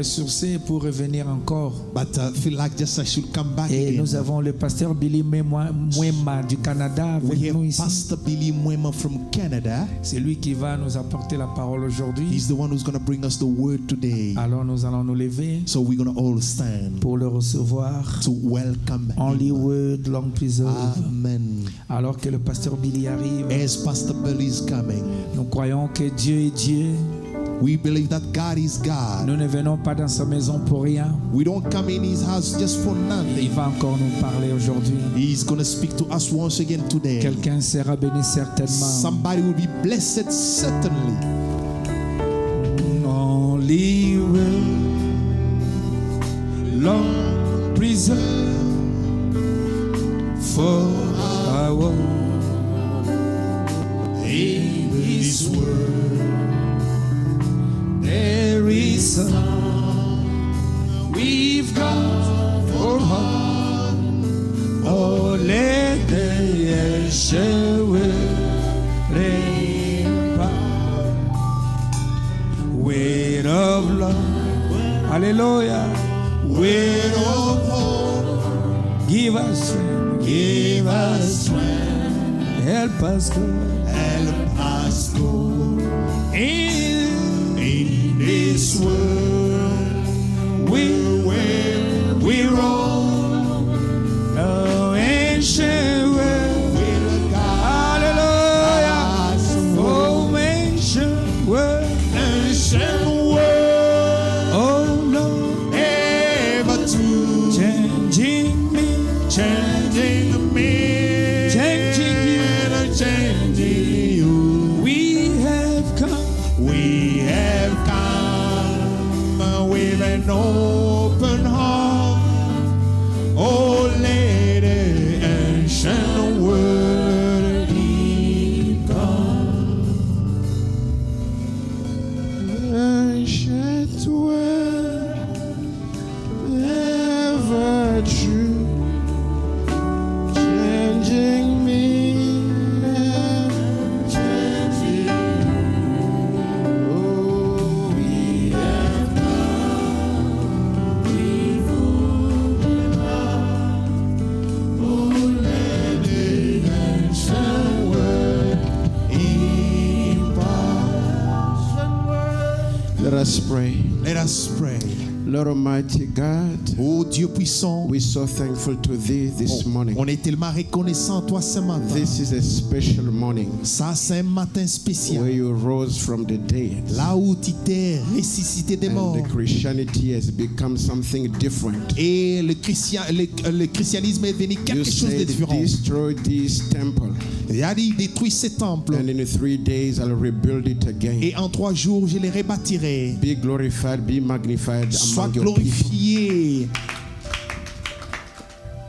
ressourcés pour revenir encore. But feel like just I should come back Et again. nous avons le pasteur Billy Mwema du Canada avec We nous have ici. Pastor Billy Mwema from Canada. C'est lui qui va nous apporter la parole aujourd'hui. He's the one who's going to bring us the word today. Alors nous allons nous lever So we're going to all stand pour le recevoir. to welcome Only him. word long preserve. Amen. Alors que le pasteur Billy arrive, As Pastor Billy is coming, nous croyons que Dieu est Dieu. we believe that God is God. Nous ne venons pas dans sa maison pour rien. We don't come in his house just for Il nothing. va encore nous parler aujourd'hui. He's going to speak to us once again today. Quelqu'un sera béni certainement. Somebody will be blessed certainly. Only will long preserve for our in His word. There is some we've got for heart. Oh, let the share with weight of love. Hallelujah. Weight of hope. Give us strength. Give us strength. Help us go. Help us go. In this world, we roll. Oh, ancient world. Hallelujah. Oh, ancient world. Ancient world. Oh, Lord. Ever true. Changing me. Changing me. Changing you. Changing you. We have come. We have come with an open heart. Oh, Lady, ancient word, He come. Ancient word, ever true, changing me, changing you. Oh, we have come, we've opened up. Oh, Lady, ancient word, Let us pray. Let us pray. Lord Almighty God, Oh Dieu puissant, we're so thankful to Thee this morning. on est tellement reconnaissant à toi ce matin. This is a special morning Ça, c'est un matin where spécial. you rose from the dead. Là où tu t'es ressuscité des morts. And the Christianity has become something different. Et le christianisme est devenu You quelque chose de said, différent. destroy this temple, Il a dit, détruis ce temple. and in 3 days I'll rebuild it again. Et en 3 jours, je les rebâtirai. Be glorified, be magnified Sois among your people. glorifié.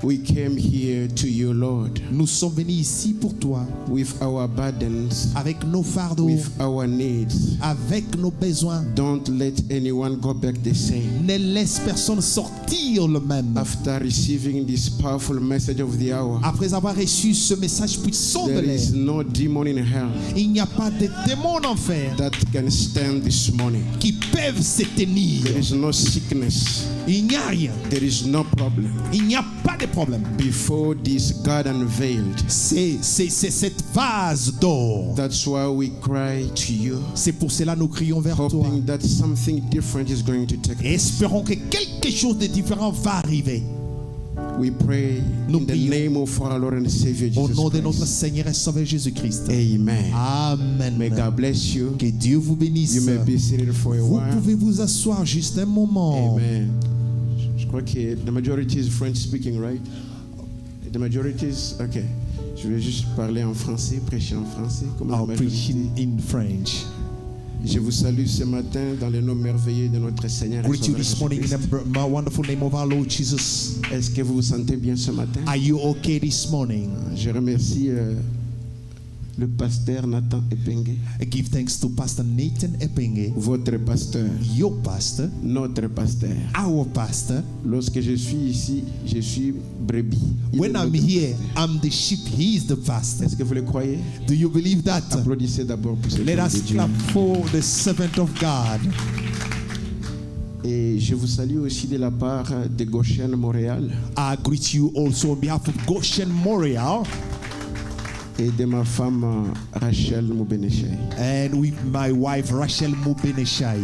We came here to you, Lord, Nous sommes venus ici pour toi, with our burdens, avec nos fardeaux, with our needs. avec nos besoins. Don't let anyone go back the same. Ne laisse personne sortir le même. After receiving this powerful message of the hour, Après avoir reçu ce message puissant de there l'air, is no demon in hell il n'y a pas de démons en enfer that can stand this morning. qui peuvent se tenir. There is no sickness. Il n'y a rien. There is no problem. Il n'y a pas de problème. Before this God unveiled. C'est cette vase d'or. That's why we cry to you, C'est pour cela nous crions vers toi. hoping that something different is going to take Et place. espérons que quelque chose de différent va arriver. We pray Nous in the prions name of our Lord and Savior au Jesus nom de notre Christ. Seigneur et Sauveur Jésus-Christ. Amen. Amen. May God bless you. Que Dieu vous bénisse. You may be seated for a Vous while. pouvez vous asseoir juste un moment. Amen. Je crois que the majority is French speaking, right? The majority is okay. Je vais juste parler en français, prêcher en français, comme la I'll preach majorité. in French. Je vous salue ce matin dans le nom merveilleux de notre Seigneur et Greet you Sauveur this morning in Jésus-Christ. the wonderful name of our Lord Jesus. Est-ce que vous vous sentez bien ce matin? Are you okay this morning? Je remercie le pasteur Nathan Epenge, I give thanks to Pastor Nathan Epenge, votre pasteur, your pastor, notre pasteur. our pastor. Lorsque je suis ici, je suis brebis. Il When est I'm notre here, pasteur. I'm the sheep. He is the pastor. Est-ce que vous le croyez? Do you believe that? Applaudissez d'abord pour ce Let homme us de Dieu. clap for the servant of God. Et je vous salue aussi de la part de Goshen Montréal I greet you also on behalf of Goshen Montreal et de ma femme Rachel Moubenechei. and with my wife Rachel Mubeneshai.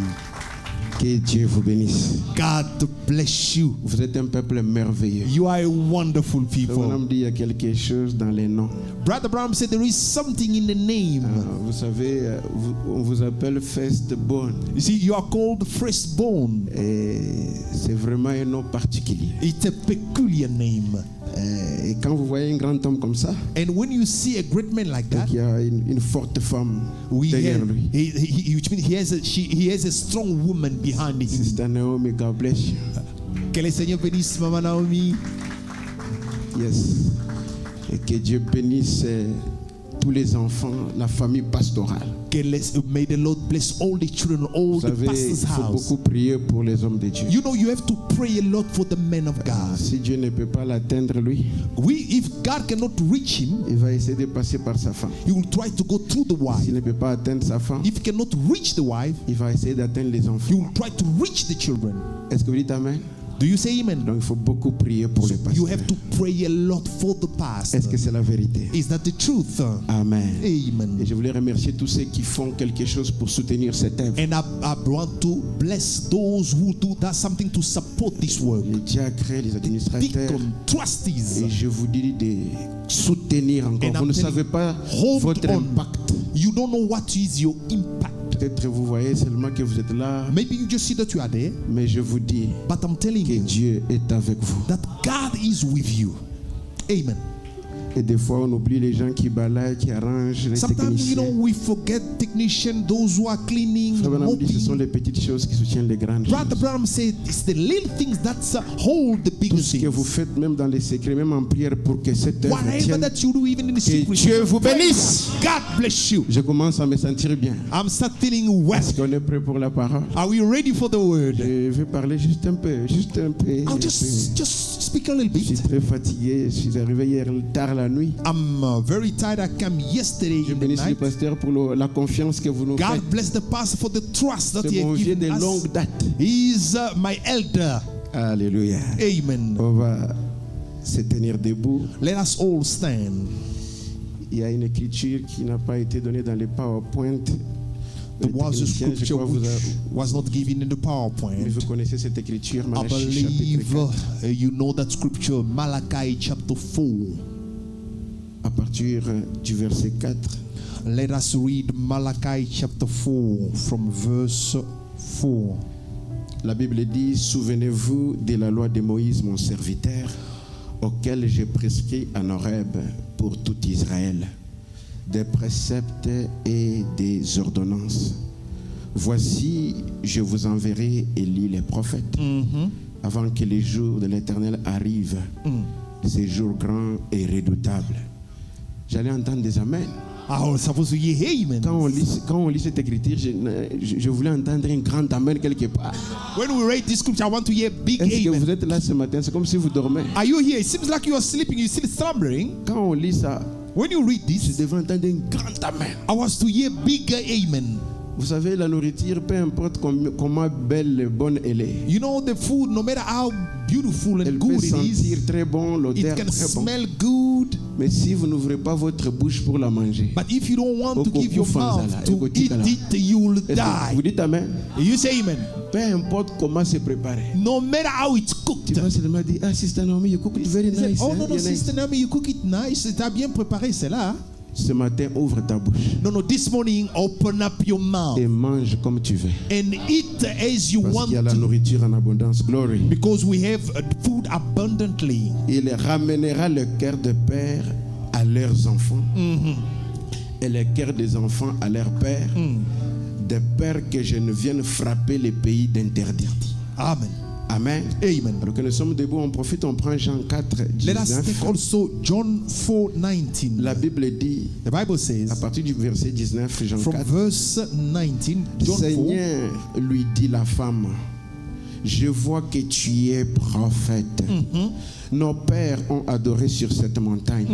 Que Dieu vous bénisse. God bless you. Vous êtes un peuple merveilleux. You are a wonderful On people. me dit il y a quelque chose dans les noms. Brother Branham said there is something in the name. Vous savez, on vous appelle firstborn. You see, you are called firstborn. Et c'est vraiment un nom particulier. It's a peculiar name. Et quand vous voyez un grand homme comme ça, And when you see a great man like that, il y a une forte femme we derrière have, lui. which means he has a strong woman behind him. Sister Naomi, God bless you. Que le Seigneur bénisse Maman Naomi. Yes. Et que Dieu bénisse tous les enfants, la famille pastorale. May the Lord bless all the children, all Vous the savez, pastor's il faut house. beaucoup prier pour les hommes de Dieu. You know, you have to pray a lot for the men of God. Si Dieu ne peut pas l'atteindre lui, If God cannot reach him, il va essayer de passer par sa femme. he will try to go through the wife. S'il ne peut pas atteindre sa femme, If he cannot reach the wife, il va essayer d'atteindre les he enfants. will try to reach the children. Est-ce que vous dites Amen? Do you say amen? Donc il faut beaucoup prier pour les You pasteurs. have to pray a lot for the pastor. Est-ce que c'est la vérité? Is that the truth? Amen. Amen. Et je voulais remercier tous ceux qui font quelque chose pour soutenir cette œuvre. And I want to bless those who does something to support this work. Les diacres, les administrateurs. Deacon, trustees. Et je vous dis de soutenir encore. And Vous I'm ne telling savez pas hold votre on. impact. You don't know what is your impact. Peut-être vous voyez seulement que vous êtes là, Maybe you just see that you are there, mais je vous dis but I'm telling que you Dieu est avec vous. that God is with you. Amen. Et des fois, on oublie les gens qui balayent, qui arrangent, les Sometimes, techniciens. we forget technicians, those who are cleaning, Frère Branham dit, ce sont mopping. les petites choses qui soutiennent les grandes Brother choses. Branham said it's the little things that hold the bigger Tout ce que vous things. faites, même dans les secrets, même en prière, pour que cette œuvre Whatever tienne. that you do, even in the Que secret. Dieu vous bénisse. God bless you. Je commence à me sentir bien. I'm start feeling well. Est-ce qu'on est prêt pour la parole? Are we ready for the word? Je vais parler juste un peu, juste un peu. I'll just speak a little Je suis bit. très fatigué, je suis arrivé hier tard la nuit. I'm very tired. I came yesterday Je in the bénis le night. pasteur pour la confiance que vous nous God faites. bless the pastor for the trust that C'est he mon has vieux de given us. longue date. He is my elder. Alléluia. Amen. On va se tenir debout. Let us all stand. Il y a une écriture qui n'a pas été donnée dans les PowerPoint. There was a techniciens, je scripture crois que which vous was not given in the mais PowerPoint. vous connaissez cette écriture, I Malachie believe chapitre 4, you know that scripture, Malachi chapter 4. à partir du verset 4. Let us read Malachi chapter 4 from verse 4. La Bible dit, souvenez-vous de la loi de Moïse, mon serviteur, auquel j'ai prescrit en Horeb pour tout Israël, des préceptes et des ordonnances. Voici, je vous enverrai Élie les prophètes, avant que les jours de l'Éternel arrivent, ces jours grands et redoutables. J'allais entendre des amens. I was supposed to hear amen. Quand on lit cette écriture, je voulais entendre un grand amen quelque part. When we read this scripture, I want to hear big Est-ce que amen. vous êtes là ce matin? C'est comme si vous dormez. Are you here? It seems like you are sleeping. You're still slumbering. Quand on lit ça, When you read je this, devais entendre un grand amen. I was to hear bigger amen. Vous savez, la nourriture, peu importe comment belle et bonne elle est, You know, the food, no matter how beautiful elle and peut good it sentir is, très bon, it l'odeur can très bon. smell good. Mais si vous n'ouvrez pas votre bouche pour la manger, But if you don't want to Oko give your kufanza mouth la, to eko eat tika la. it, you will est-ce que vous die. dites amen? You say amen. Peu importe comment c'est préparé. No matter how it's Tu cooked. vas seulement dire, ah, Sister Naomi, you cook it very He said, nice. oh hein, no, no, bien nice. Sister Naomi, you cook it nice. T'as bien préparé cela. Ce matin, ouvre ta bouche No, no, this morning, open up your mouth et mange comme tu veux. and eat as you Parce want qu'il y a la to. nourriture en abondance. Glory. Because we have food abundantly. Il ramènera le cœur de père à leurs enfants et le cœur des enfants à leur père, de peur que je ne vienne frapper les pays d'interdit. Amen. Amen. Amen. Alors que nous sommes debout, on profite, on prend Jean 4, Let us 19. take also John 4:19. La Bible dit, The Bible à says, partir du verset 19, Jean from 4, verse 19, John 4, Seigneur, lui dit la femme, je vois que tu es prophète. Nos pères ont adoré sur cette montagne.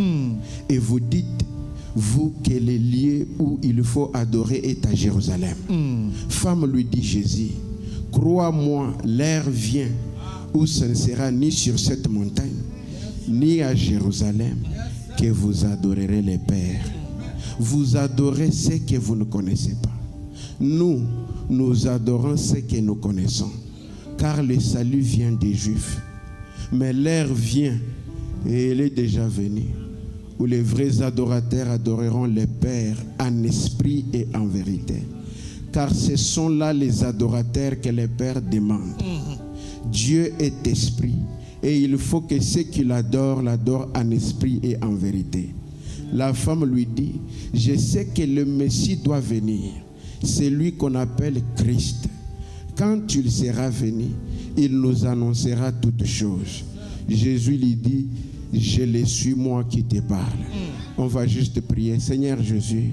Et vous dites, vous, que le lieu où il faut adorer est à Jérusalem. Femme, lui dit Jésus, Crois-moi, l'heure vient où ce ne sera ni sur cette montagne, ni à Jérusalem que vous adorerez les pères. Vous adorez ce que vous ne connaissez pas. Nous adorons ce que nous connaissons, car le salut vient des Juifs. Mais l'heure vient, et elle est déjà venue, où les vrais adorateurs adoreront les pères en esprit et en vérité. Car ce sont là les adorateurs que les pères demandent. Dieu est esprit, et il faut que ceux qui l'adorent en esprit et en vérité. La femme lui dit, je sais que le Messie doit venir, c'est lui qu'on appelle Christ. Quand il sera venu, il nous annoncera toutes choses. Jésus lui dit, je le suis moi qui te parle. On va juste prier. Seigneur Jésus,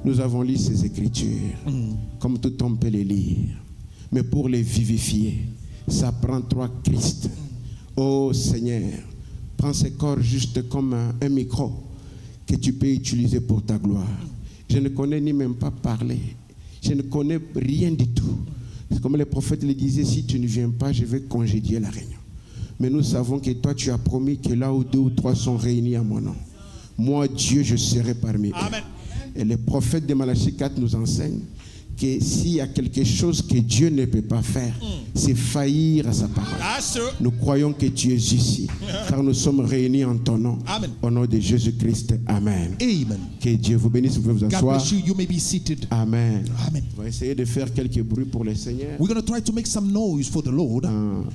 nous avons lu ces écritures, comme tout homme peut les lire. Mais pour les vivifier, ça prend trois Christ. Oh Seigneur, prends ce corps juste comme un micro que tu peux utiliser pour ta gloire. Je ne connais ni même pas parler. Je ne connais rien du tout. C'est comme les prophètes le disaient, si tu ne viens pas, je vais congédier la réunion. Mais nous savons que toi, tu as promis que là où 2 ou 3 sont réunis à mon nom, moi, Dieu, je serai parmi eux. Amen. Et les prophètes de Malachie 4 nous enseignent que s'il y a quelque chose que Dieu ne peut pas faire, c'est faillir à sa parole. Nous croyons que tu es ici, car nous sommes réunis en ton nom. Amen. Au nom de Jésus-Christ. Amen. Amen. Que Dieu vous bénisse. Vous pouvez vous God asseoir. bless you. You may be seated. Amen. Amen. On va essayer de faire quelques bruits pour le Seigneur. We're going to try to make some noise for the Lord.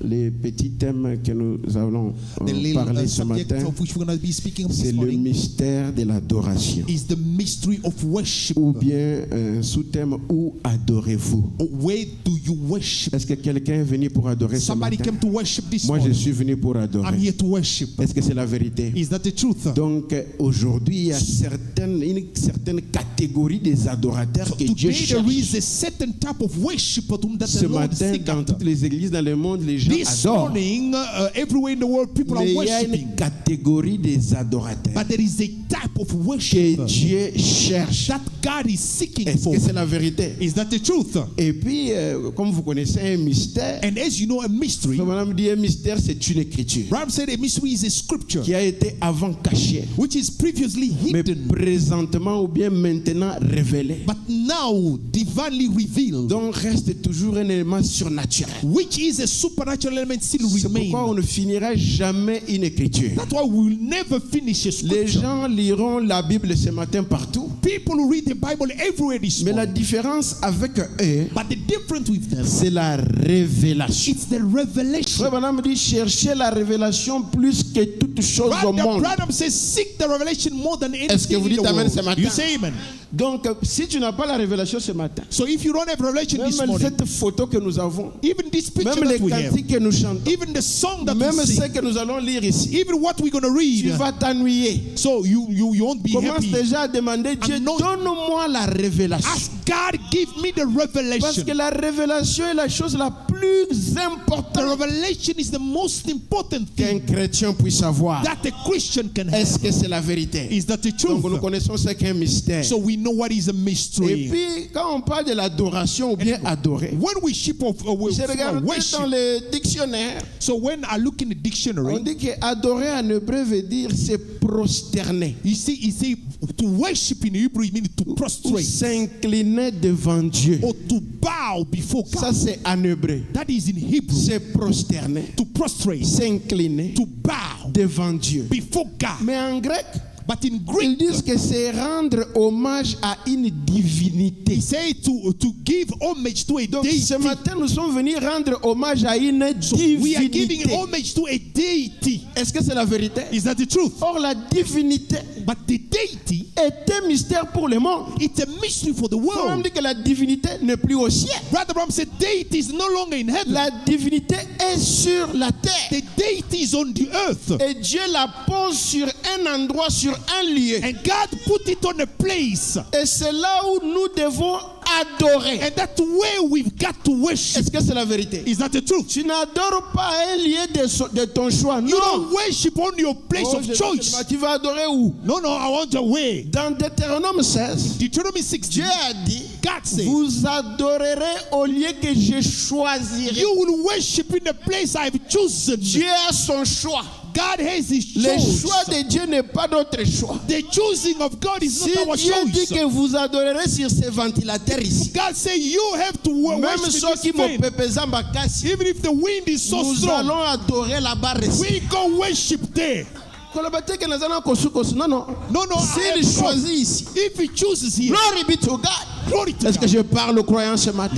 Les petits thèmes que nous allons The little parler ce subject matin, of which we're going to be speaking c'est this le morning mystère de l'adoration. is the mystery of worship. Ou bien un sous-thème, où adorez-vous? Where do you worship? Est-ce que quelqu'un est venu pour adorer ce Somebody matin? came to worship this Moi, je morning. suis venu pour I'm adorer. here to worship. Est-ce que c'est la vérité? Is that the truth? Donc, aujourd'hui, il y a une certaine catégorie des adorateurs que Dieu Today there is cherche. a certain type of worship that Ce the Lord matin, seeks dans after. toutes les églises dans le monde, les gens This adorent. morning, everywhere in the world, people Mais are il y a worshiping. une catégorie des adorateurs But there is a type of que worship Dieu cherche. that God is seeking Est-ce for. que c'est la vérité? Is that the truth? Et puis, comme vous connaissez un mystère, And as you know, a mystery, madame dit un mystère, c'est une écriture Ram said a mystery is a scripture qui a été avant cachée, which is previously mais hidden, présentement ou bien maintenant révélée. but now divinely revealed, Donc reste toujours un élément surnaturel. which is a supernatural element still C'est remain. pourquoi on ne finira jamais une écriture. That's why we will never finish a Les scripture. gens liront la Bible ce matin partout, People read the Bible everywhere this mais la morning. différence avec eux, But the difference with them, c'est la révélation. it's the revelation. Frère Branham dit cherchez la révélation plus que toute chose au monde. Branham says, seek the revelation more than Est-ce que anything vous in dites the amen world. ce matin? You say amen. Donc si tu n'as pas la révélation ce matin, So if you don't have revelation this même morning, cette photo que nous avons, even this picture même les that we have, cantiques que nous chantons, even the song that même we ce sing, que nous allons lire ici, even what we're going to tu read, vas t'ennuyer. so you won't be Commence happy. déjà à demander Dieu, Anoint- donne-moi la révélation. Ask God, give me the Parce revelation. que la révélation est la chose la plus The importante revelation is the most important qu'un thing chrétien puisse avoir. that a Christian can have. Est-ce que c'est la vérité? Is that the Donc nous truth? connaissons ce qu'est un mystère. So we know what is a Et mystery. puis quand on parle de l'adoration ou bien adorer, When we ship of j'ai regardé dans worship, le dictionnaire, so when I look in the on dictionary, dit que adorer en hébreu veut dire se prosterner you see, to worship in Hebrew it means to ou prostrate s'incliner devant Dieu. or to bow before Ça God. c'est en hébreu. That is in Hebrew. Se prosterner, To prostrate, s'incliner to bow devant Dieu. before God. Mais en grec, But in ils Greek, disent que c'est rendre hommage à une divinité. he said to give homage to a Donc deity. ce matin, nous sommes venus rendre hommage à une So we are giving divinité. homage to a deity. Est-ce que c'est la vérité? Is that the truth? Or la divinité But the deity, est un mystère pour le monde. it's a mystery for the On world. dit que la divinité n'est plus au ciel. Brother Bram said deity is no longer in heaven. La divinité est sur la terre. The deity is on the earth. Et Dieu la pose sur un endroit, sur un lieu. And God put it on a place. Et c'est là où nous devons adorer. And that way we've got to worship. Est-ce que c'est la vérité? Is that the truth? Tu n'adores pas un lieu de ton choix. You Non. don't worship on your place Oh, of je- choice. Tu vas adorer où? No, I want your way. Dans Deutéronome 16, Deuteronomy 16, Dieu a dit, God said, vous adorerez au lieu que je choisirai. you will worship in the place I've chosen. Dieu a son choix. God has his Le choice. choix de Dieu n'est pas notre choix. The choosing of God is Si not our Dieu dit choice. que vous adorerez sur ces ventilateurs ici, God say you have to même worship ceux in qui this m'ont vein. pépésé makasi, Even if the wind is so nous strong, allons adorer là-bas. we go worship there. Koloba te ke nazana kosu. Non, non. No, I S'il am choisit ici, if he chooses here, glory be to God. glory to Est-ce que God. je parle aux croyants ce matin?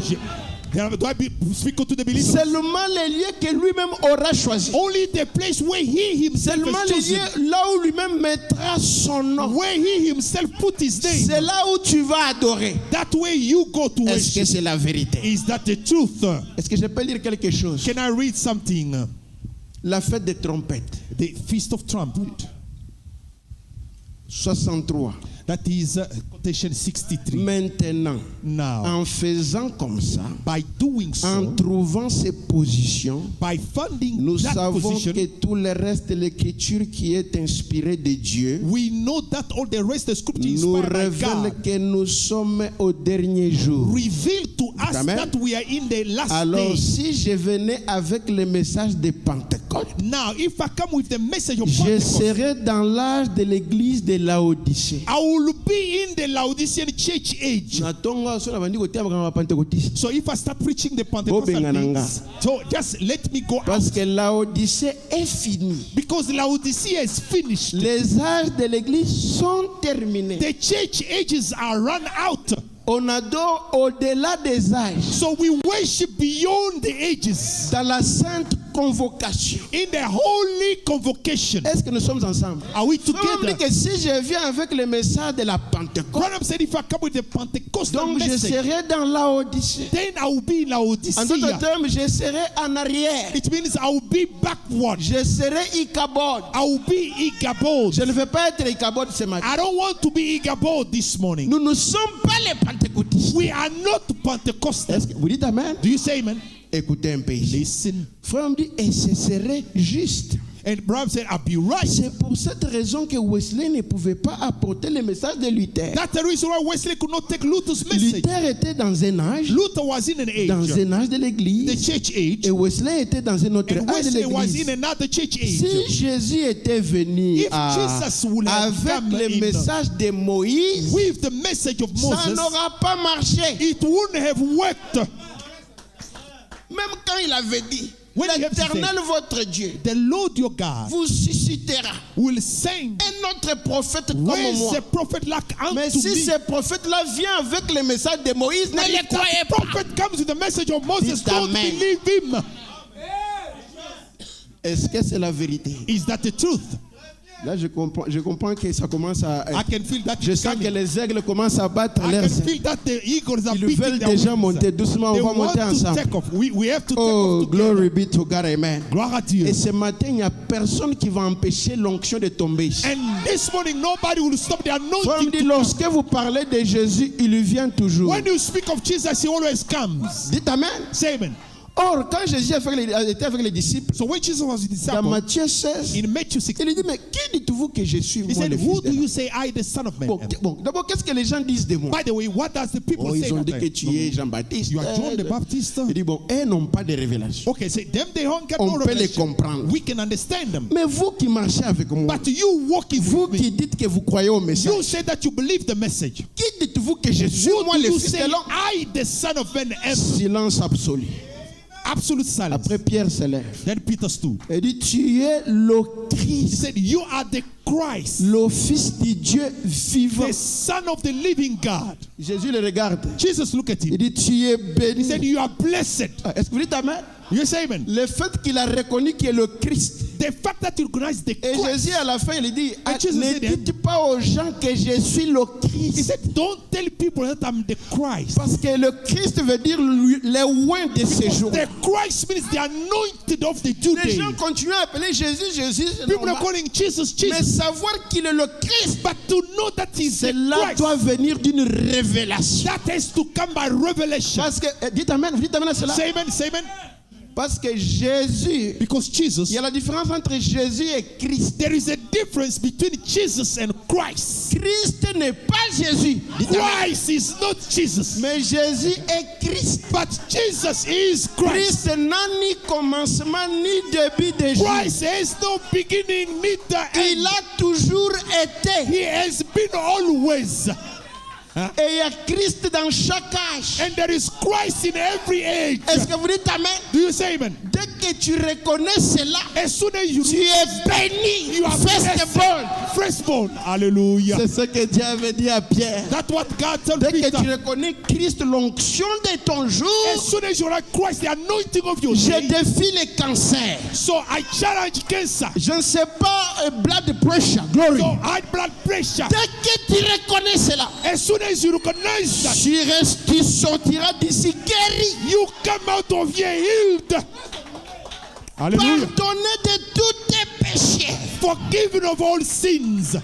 Do I speak to the believers? Seulement les lieux que lui-même aura choisi. Only the place where he himself Seulement has les chosen, lieux là où lui-même mettra son nom. where he himself put his C'est name. là où tu vas adorer. That way you go to Est-ce que worship. c'est la vérité? Is that the truth? Est-ce que je peux lire quelque chose? Can I read something? La fête des trompettes. The Feast of Trumpet. 63. That is quotation 63. Maintenant, Now, en faisant comme ça, by doing en so, trouvant ces positions, by funding nous that savons position, que tout le reste de l'écriture qui est inspirée de Dieu we know that all the rest of the scripture nous inspired by révèle God que nous sommes au dernier jour. reveal to us Amen. that we are in the last Alors, day. si je venais avec le message de Pentecôte, Now, if I come with the message of je Pentecost, serais dans l'âge de l'église de Laodicée. I will be in the Laodicean church age. Natonga so na bandi kotia bakanga Pentecôtiste. So if I start preaching the Pentecostal Bobengananga. things, so just let me go out. Parce que Laodicée est finie. Because Laodicea is finished. Les âges de l'église sont terminés. The church ages are run out. On adore au-delà des âges. So we worship beyond the ages. Dans la sainte convocation. In the holy convocation. Est-ce que nous sommes ensemble? Are we On dit together? que si je viens avec le message de la Pentecôte, Branham said if I come with the Pentecostal donc je message, serai dans Laodicée. then I will be in En d'autres Laodicea. termes, je serai en arrière. It means I will be backward. Je serai Ichabod. I will be Igabod. Je ne veux pas être Ichabod ce matin. I don't want to be Igabod this morning. Nous ne sommes pas les pentecôtistes. We are not Pentecostal. Est-ce que vous dites Amen? Do you say amen? Écoutez un peu ici. Listen. Frère me dit, et ce serait juste. And Branham said, I'll be right. C'est pour cette raison que Wesley ne pouvait pas apporter le message de Luther. That's the reason why Wesley could not take Luther's message. Luther était dans un âge, Luther was in an dans age, un âge de the l'église, church age, et Wesley était dans un autre and âge de Wesley was in l'église. another church Si age. Jésus était venu If Jesus would have avec come le in message de Moïse, with the message of ça Moses, n'aura pas marché. it wouldn't have worked. Même quand il avait dit, When he had l'Éternel votre Dieu The Lord your God vous suscitera will send un autre prophète comme where's moi. a prophet like Mais unto si me. ce prophète-là vient avec le message de Moïse, ne And le if croyez that pas. prophet comes with the message of Moses, Dites don't amen. believe him. Est-ce que c'est la vérité? Is that the truth? Là, je comprends que ça commence à... I can feel that Je it's sens que coming. les aigles commencent à battre I leurs can ailes. feel that the eagles are Ils beating veulent their déjà wings. monter doucement, They on va want monter to ensemble. take off. We have to take Oh, off together. glory be to God, amen. Gloire à Dieu. Et ce matin, il n'y a personne qui va empêcher l'onction de tomber ici. And this morning, nobody will stop the Frère me anointing. dit, lorsque vous parlez de Jésus, il vient toujours. When you speak of Jesus, he always comes. Dites amen. Say amen. Or, quand Jésus était avec les disciples, So when Jesus was a dans disciple, Matthieu 16, in Matthew 6, il lui dit, mais qui dites-vous que je suis, he moi, said, le who fils do de you l'homme? say I, the Son of Man? Bon, d'abord, qu'est-ce que les gens disent de moi? By the way, what does the people Oh, say? ils ont dit that que day? tu es Jean-Baptiste. You are John the Baptist. Il dit, bon, eux n'ont pas de révélation. Okay, say them they don't get On no peut les revelation. comprendre. We can understand them. Mais vous qui marchez avec moi, But you walking vous with me, qui dites que vous croyez au message, you say that you believe the message. qui dites-vous que je suis, Who moi, do le you fils say de l'homme? I, the Son of Man, am? Silence absolu. Absolute silence. Après, Pierre se lève. Then Peter stood. Il dit, tu es le He Christ, said, you are the Christ, le Fils du Dieu vivant. the Son of the living God. Jésus le regarde. Jesus looked at Il him. dit, tu es He said, béni. you are blessed. Ah, est-ce que vous dites Amen? You say amen. Le fait qu'il a reconnu qu'il est le Christ. The fact that you recognize the Et Christ. Jésus à la fin, il dit, And Jesus ne said, dites pas aux gens que je suis le He Christ. said, don't tell people that I'm the Christ. Parce que le Christ veut dire le oint de ces jours. The Christ means the anointed of the Les Judeans. gens continuent à appeler Jésus, Jésus. C'est People are normal. calling Jesus, Mais Jesus. savoir qu'il est le Christ, But to know that he's the cela Christ, doit venir d'une révélation. that has to come by revelation. Parce que, dites amen à cela. Say amen, say amen. Parce que Jésus, Because Jesus, il y a la différence entre Jésus et Christ. there is a difference between Jesus and Christ. Christ n'est pas Jésus. Dites amen. Christ is not Jesus, Mais Jésus est Christ. but Jesus is Christ. Christ n'a ni commencement ni début de jour. Christ has no beginning, neither Il end. a toujours été. He has been always. Et il y a Christ dans chaque âge. And there is Christ in every age. Est-ce que vous dites amen? Do you say amen? Dès que tu reconnais cela, As soon as you tu es béni. you are Firstborn. firstborn. Hallelujah. C'est ce que Dieu avait dit à Pierre. That's what God told Dès que Peter. tu reconnais Christ, l'onction de ton jour, As soon as you like Christ, the anointing of your je day. défie les cancers. So I challenge cancer. Je ne sais pas, blood pressure, glory. So high blood pressure. Dès que tu reconnais cela, As soon as you recognize that, tu sortiras d'ici guéri, you come out of here healed. Hallelujah. pardonné de tous tes péchés. Forgiven of all sins.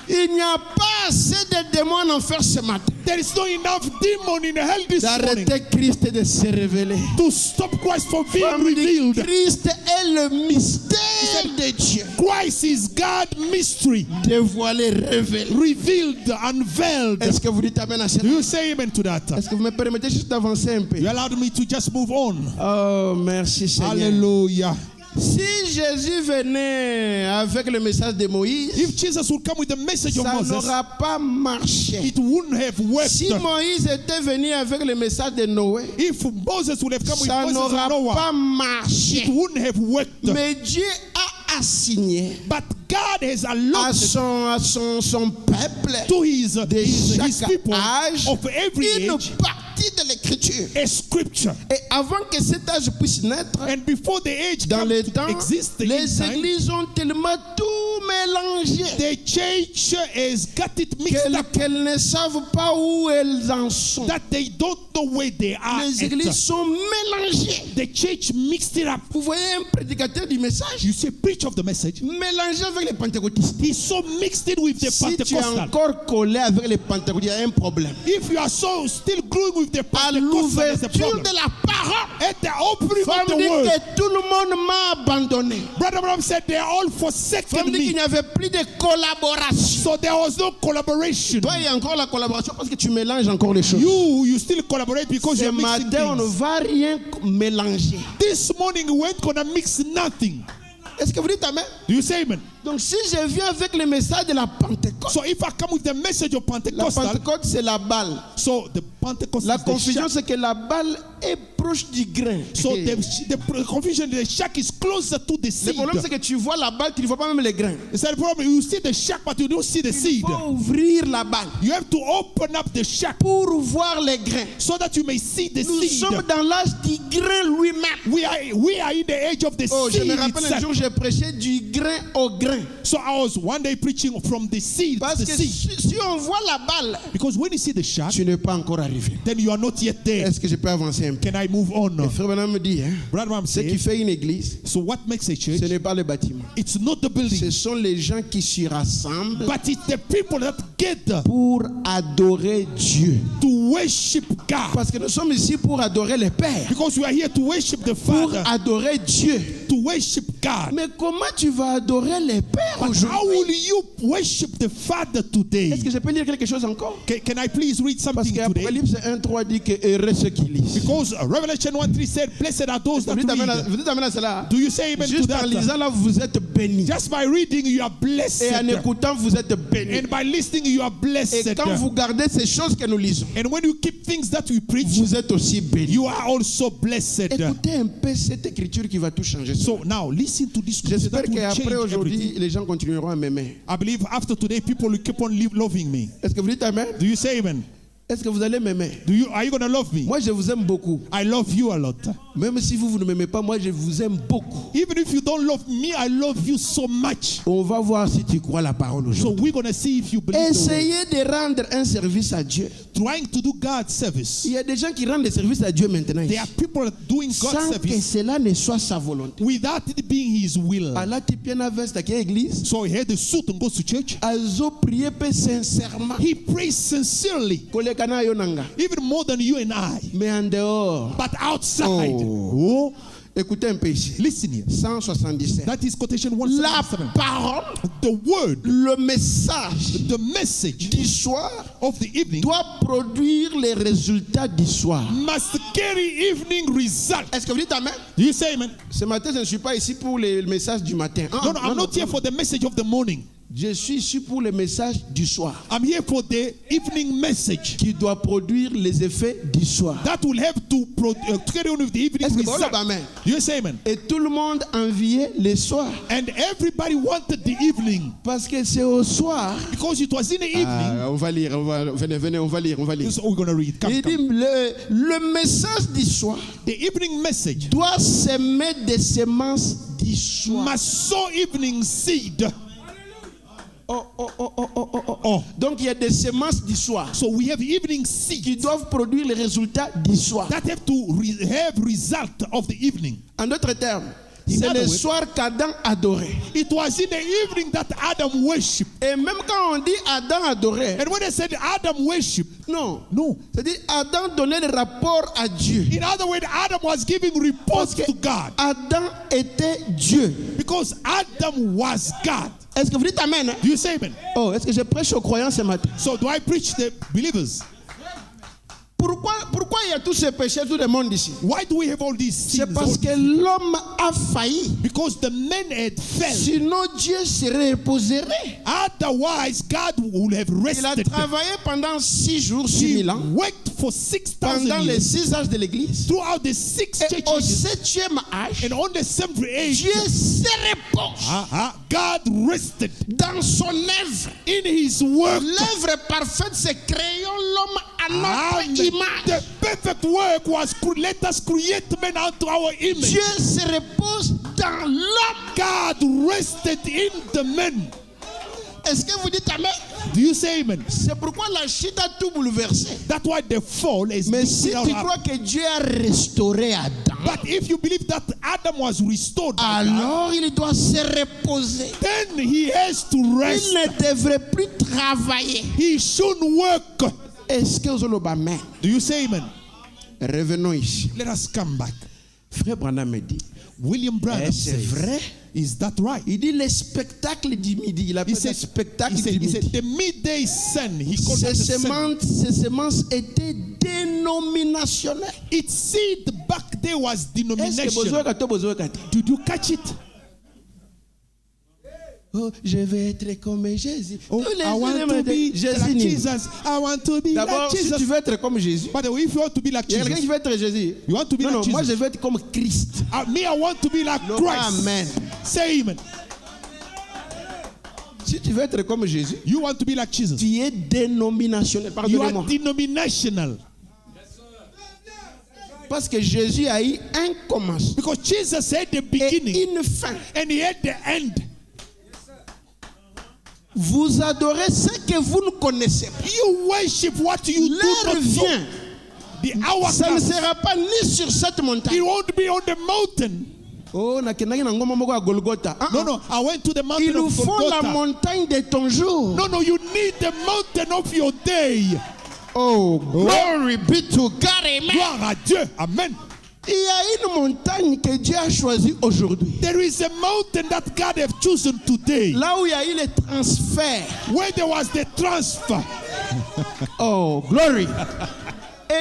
Il n'y a pas assez de démons en enfer ce matin. There is no enough demon in hell this morning D'arrêter Christ de se révéler. to stop Christ from being Comme dit, revealed. Christ est le mystère de Dieu. Christ is God mystery, Dévoilé, révélé. revealed, unveiled. Est-ce que vous dites amen à Do cela? you say amen to that? Est-ce que vous me permettez juste d'avancer un peu? You allowed me to just move on. Oh, merci Seigneur. Hallelujah. Si Jésus venait avec le message de Moïse, If Jesus would come with the message of ça Moses, n'aura pas marché. it wouldn't have worked. Si Moïse était venu avec le message de Noé, If Moses would have come with ça Moses n'aura and Noah, pas marché. it wouldn't have worked. Mais Dieu a assigné But God has à allotted son peuple to his chaque people âge of every une age partie de l'écriture. a scripture. Et avant que cet âge puisse naître, And before the age dans come les to temps, exist, in les time, églises ont tellement tout mélangé the church has got it mixed up qu'elles ne savent pas où elles en sont. that they don't know where they are. Les églises at. sont mélangées. The church mixed it up. Vous voyez un prédicateur du message You say preach of the message. mélangé avec les pentecôtistes. He so mixed it with the Si tu es Pentecostal. encore collé avec les pentecôtistes, il y a un problème. If you are so still gluing with the À Pentecostal, there's a l'ouverture problem. de la parole, At the opening of femme the dit word, que tout le monde m'a abandonné. Brother Abraham said they all Femme forsaken dit qu'il me. n'y avait plus de collaboration. So there was no collaboration. Toi, il y a encore la collaboration parce que tu mélanges encore les choses. You still collaborate because Ce you're mixing matin, on ne things. va rien mélanger. This morning we weren't gonna mix nothing. Est-ce que vous dites amen? Do you say amen? Donc, si je viens avec le message de la Pentecôte, So if I come with the message of la Pentecostal, Pentecôte, c'est la balle. so the Pentecostal La is the confusion, shack. c'est que la balle est proche du grain. So the confusion, the shack is closer to the Le seed. problème, c'est que tu vois la balle, tu ne vois pas même les grains. It's the problem. You see the shack, but you don't see the Il seed. faut ouvrir la balle You have to open up the shack pour voir les grains. so that you may see the Nous seed. sommes dans l'âge du grain lui-même. We are in the age of the Oh, je seed me rappelle un itself. jour, j'ai prêché du grain au grain. So I was one day preaching from the seed to Parce the que seed. si on voit la balle, Because when you see the shack, tu n'es pas encore arrivé. then you are not yet there. Est-ce que je peux avancer un peu? Can I move on? Le frère Branham me dit, hein, Brother Branham ce qui said, fait une église, so what makes a church? ce n'est pas le bâtiment. It's not the building, Ce sont les gens qui s'y rassemblent but it's the people that gather pour adorer Dieu. to worship God. Parce que nous sommes ici pour adorer le Père, Because we are here to worship the pour Father, adorer Dieu. to worship God. Mais comment tu vas adorer le Père But how aujourd'hui? will you worship the Father today? Est-ce que je peux lire quelque chose encore? Can I please read Parce something que today? Apocalypse 1:3 dit que heureux ceux qui lisent. Because Revelation 1:3 said, blessed are those that Vous dites amen à- read. vous dites amen à cela? Do you say amen to Juste en that? lisant là, vous êtes bénis. Just by reading, you are blessed. Et en écoutant, vous êtes bénis. And by listening, you are Et blessed. quand vous gardez ces choses que nous lisons, And when you keep things that we preach, vous êtes aussi bénis. you are also blessed. Écoutez un peu cette écriture qui va tout changer. So now listen to this scripture J'espère that will qu'après change aujourd'hui, everything. les gens continueront à m'aimer. I believe after today, people will keep on loving me. Est-ce que vous dites amen? Do you say amen? Est-ce que vous allez m'aimer? Are you going to love me? Moi, je vous aime beaucoup. I love you a lot. Même si vous ne m'aimez pas, moi, je vous aime beaucoup. Even if you don't love me, I love you so much. On va voir si tu crois la parole So aujourd'hui. we're going to see if you believe the word. Essayez de rendre un service à Dieu. Trying to do God's service. Il y a des gens qui rendent des services à Dieu maintenant. There are people doing God's Sans que service cela ne soit sa volonté. without it being His will. Allah ti piena veste à église. So he had the suit and goes to church. Azo prier pe sincèrement. He prays sincerely, Kolekana yo nanga. even more than you and I. Mais en dehors. But outside, Oh. Écoutez un peu ici. listen here. 177. That is quotation La 177. parole, The word, le message the message du soir of the evening doit produire les résultats du soir. must carry evening result. Est-ce que vous dites amen? Do you say amen? Ce matin, je ne suis pas ici pour les messages du matin. No, I'm not here for the message of the morning. Je suis ici pour les messages du soir I'm here for the evening message qui doit produire les effets du soir. that will have to carry on with the evening Est-ce que vous result. dites amen? Do you say amen? Et tout le monde enviait les soirs And everybody wanted the evening parce que c'est au soir. because it was in the evening. On va lire, venez, on va lire. This is what we're going to read. Come, Il dit come. le message du soir The evening message doit semer des semences du soir. must sow evening seed. Oh. Donc il y a des semences du soir So we have evening seed qui doivent produire les résultats du soir. that have to have result of the evening. En d'autres termes, In c'est other le words, soir qu'Adam adorait. It was in the evening that Adam worshipped. Et même quand on dit Adam adorait, And when they said Adam worshipped, non. no. C'est-à-dire Adam donnait le rapport à Dieu. In other words, Adam was giving reports to God Adam était Dieu. because Adam was God. Est-ce que vous dites amen? Hein? Do you say amen? Oh, est-ce que je prêche aux croyants ce matin? So do I preach the believers? Pourquoi il y a tous ces péchés, tout le monde ici? Why do we have all these sins? C'est parce que l'homme a failli. Because the men had failed. Sinon Dieu se reposerait. Otherwise, God would have Il a rested. travaillé pendant 6 jours, He 6 000 ans, worked for 6,000 pendant les years 6 âges de l'église. throughout the 6 Et au churches. 7e âge, And on the seventh age, Dieu se repose God rested dans son œuvre. in His work. L'œuvre parfaite, c'est créons l'homme à notre And image. the perfect work was let us create men unto our image. Dieu se repose dans l'homme. God rested in the men. Est-ce que vous dites amen? Do you say amen? C'est pourquoi la chute a tout bouleversé. That's why the fall is Mais si mixed tu up. crois que Dieu a restauré Adam, But if you believe that Adam was restored by God, alors il doit se reposer. then he has to Il rest. ne devrait plus travailler. He shouldn't work. Est-ce que vous avez amen? Do you say amen? Revenons ici. Let us come back. Frère Branham me dit, William Branham c'est says, vrai? is that right? Il dit le spectacle du midi. Il appelle ça spectacle du he midi. said the midday sun. He called that Ces the sun. semences étaient dénominationnelles. Its seed back there was Est-ce que denomination. besoin que Did you catch it? oh, je vais être comme Jésus. Oh, Tous les I want éléments to de be Jésus like ni- Jesus. I want to be D'abord, like si Jesus. tu veux être comme Jésus, But if you want to be like il y a quelqu'un qui Jesus, veut être Jésus. you want to be Non, like non, moi Jesus. je veux être comme Christ. Me, I want to be like Non, Christ. amen. Say amen. Si tu veux être comme Jésus, You want to be like Jesus. tu es dénominationnel. You Pardonnez-moi. are denominational. Parce que Jésus a eu un commencement Because Jesus had the et beginning une fin. and he had the end. Vous adorez ce que vous ne connaissez pas. You worship what you do L'heure not know. vient. The hour Ça ne comes. sera pas ni sur cette montagne. It won't be on the mountain. Oh, nakendaki na ngoma moko à Golgotha. No, no. I went to the mountain Il nous of faut la Golgotha. montagne de ton jour. No, no. You need the mountain of your day. Oh, glory be to God. Amen. Gloire à Dieu. Amen. Il y a une montagne que Dieu a choisie aujourd'hui. There is a mountain that God have chosen today, Là où il y a eu le transfert. where there was the transfer. Oh, glory.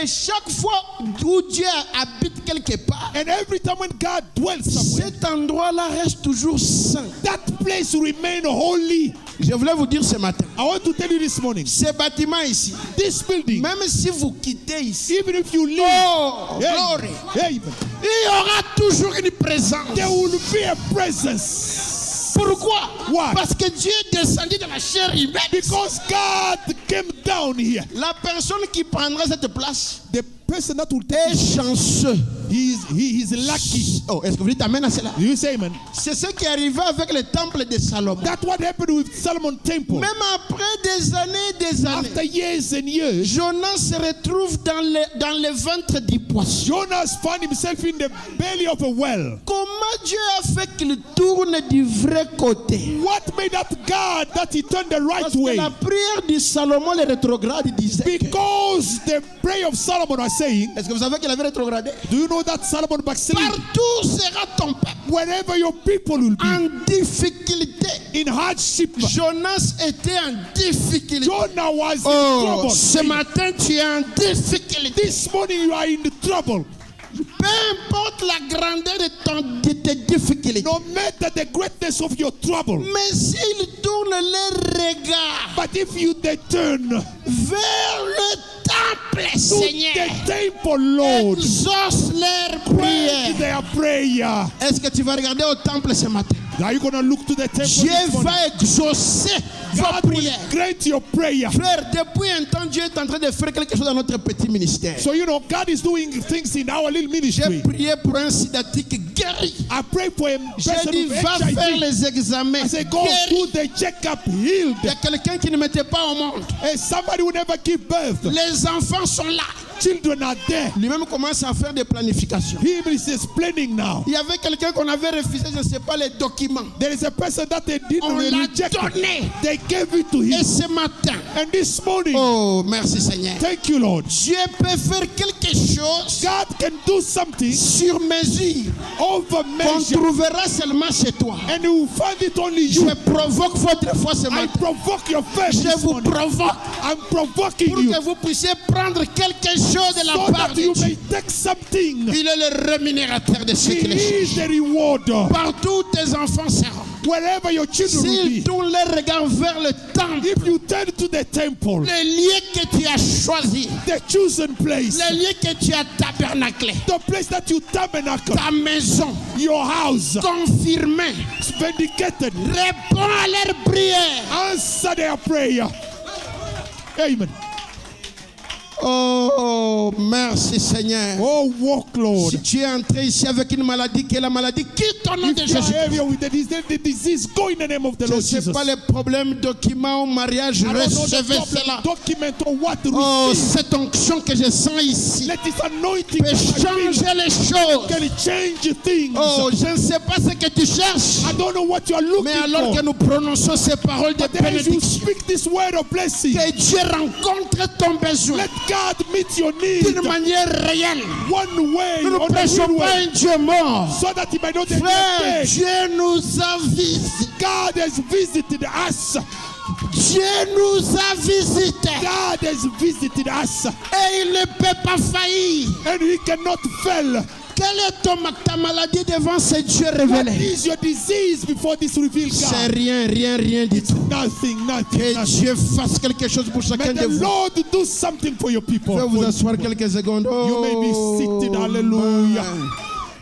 Et chaque fois où Dieu habite quelque part, And every time when God dwells somewhere, cet endroit-là reste toujours saint. that place remain holy. Je voulais vous dire ce matin, I want to tell you this morning, ce bâtiment ici, this building, même si vous quittez ici, even if you leave, oh, glory, amen, il y aura toujours une présence. there will be a presence. Pourquoi? Why? Parce que Dieu est descendu dans la chair humaine. Because God came down here. La personne qui prendra cette place The person that will est take it, chanceux. he is lucky. Oh, est-ce que vous dites amen à cela? Do you say amen? C'est ce qui est arrivé avec le temple de Salomon. That's what happened with Solomon Temple. Même après des années, After years and years, Jonas se retrouve dans le ventre du poisson. Jonas found himself in the belly of a well. Comment Dieu a fait qu'il tourne du vrai côté? What made that God that he turned the right Parce que way? la prière de Salomon, le rétrograde, disait que- Because the prayer of Solomon was saying, Est-ce que vous savez qu'il avait rétrogradé? do you know that Solomon backslid? Partout sera ton peuple Wherever your people will be en difficulté. in hardship, Jonas était en difficulté. Jonah was in Oh, trouble. ce matin tu es en difficulté. This morning you are in trouble. Peu importe la grandeur de tes difficultés. No matter the greatness of your trouble, Mais s'ils tournent les regards but if you they turn to vers le temple, the Seigneur, temple, Lord, exauce leur pray prière. their prayer. Est-ce que tu vas regarder au temple ce matin? Are you going to look to the temple Dieu this morning? va exaucer vos God will prières. grant your prayer. Frère, depuis un temps, Dieu est en train de faire quelque chose dans notre petit ministère. So you know, God is doing things in our little J'ai ministry. prié pour un sidatique guéri. I pray for a J'ai person dit, with va faire HIV. les examens. I say, go Guéri. do the checkup, healed. Il y a quelqu'un qui ne mettait pas au monde. And somebody who never give birth. Les enfants sont là. Children are there. Lui-même commence à faire des planifications. He is explaining now. Il y avait quelqu'un qu'on avait refusé, je ne sais pas, les documents. There is a person that they didn't On l'a reject. donné. They gave it to Et him. ce matin, And this morning, oh, merci Seigneur. thank you, Lord. Dieu peut faire quelque chose God can do something sur mesure over qu'on measure. trouvera seulement chez toi. And you will find it only Je you. provoque votre foi ce I matin. provoke your faith Je this vous morning. provoque I'm provoking pour you que vous puissiez prendre quelque chose de la so part that de you Dieu. may take something. Il est le rémunérateur de ceux He qui les is cherchent. the rewarder. Partout où tes enfants seront. Wherever your children will S'ils be, tournent les regards vers le temple, if you turn to the temple, le lieu que tu as choisi, the chosen place, le lieu que tu as tabernaclé, the place that you tabernacle, ta maison, your house, confirmée, vindicated, réponds à leur prière. answer their prayer. Amen. Oh, merci Seigneur. Oh, walk, Lord. Si tu es entré ici avec une maladie, que la maladie quitte au nom de If you Jésus. are here with the disease, go in the name of the Je ne Lord sais Jesus. pas les problèmes documents au mariage, I don't know the recevez problem, cela. document or what to Oh, receive. cette onction que je sens ici Let this anointing peut that I feel changer les choses. can change things. Oh, je ne sais pas ce que tu cherches, I don't know what you are looking mais alors for. que nous prononçons ces paroles de But as you bénédiction, speak this word of blessing, que Dieu rencontre ton besoin let God meet your need d'une manière réelle. one way, Nous ne on the prêchons real pas way, un Dieu mort. so that he may not be Frère, dead. Dieu nous a visité. God has visited us. Dieu nous a visité. God has visited us, Et il ne peut pas faillir. and he cannot fail. Quelle est ta maladie devant ce Dieu What révélé? is your disease before this revealed C'est God? rien du tout. Nothing, Que nothing. Dieu fasse quelque chose pour May chacun de the vous. Lord do something for your people. Je vais vous asseoir quelques secondes. You may be seated. Hallelujah.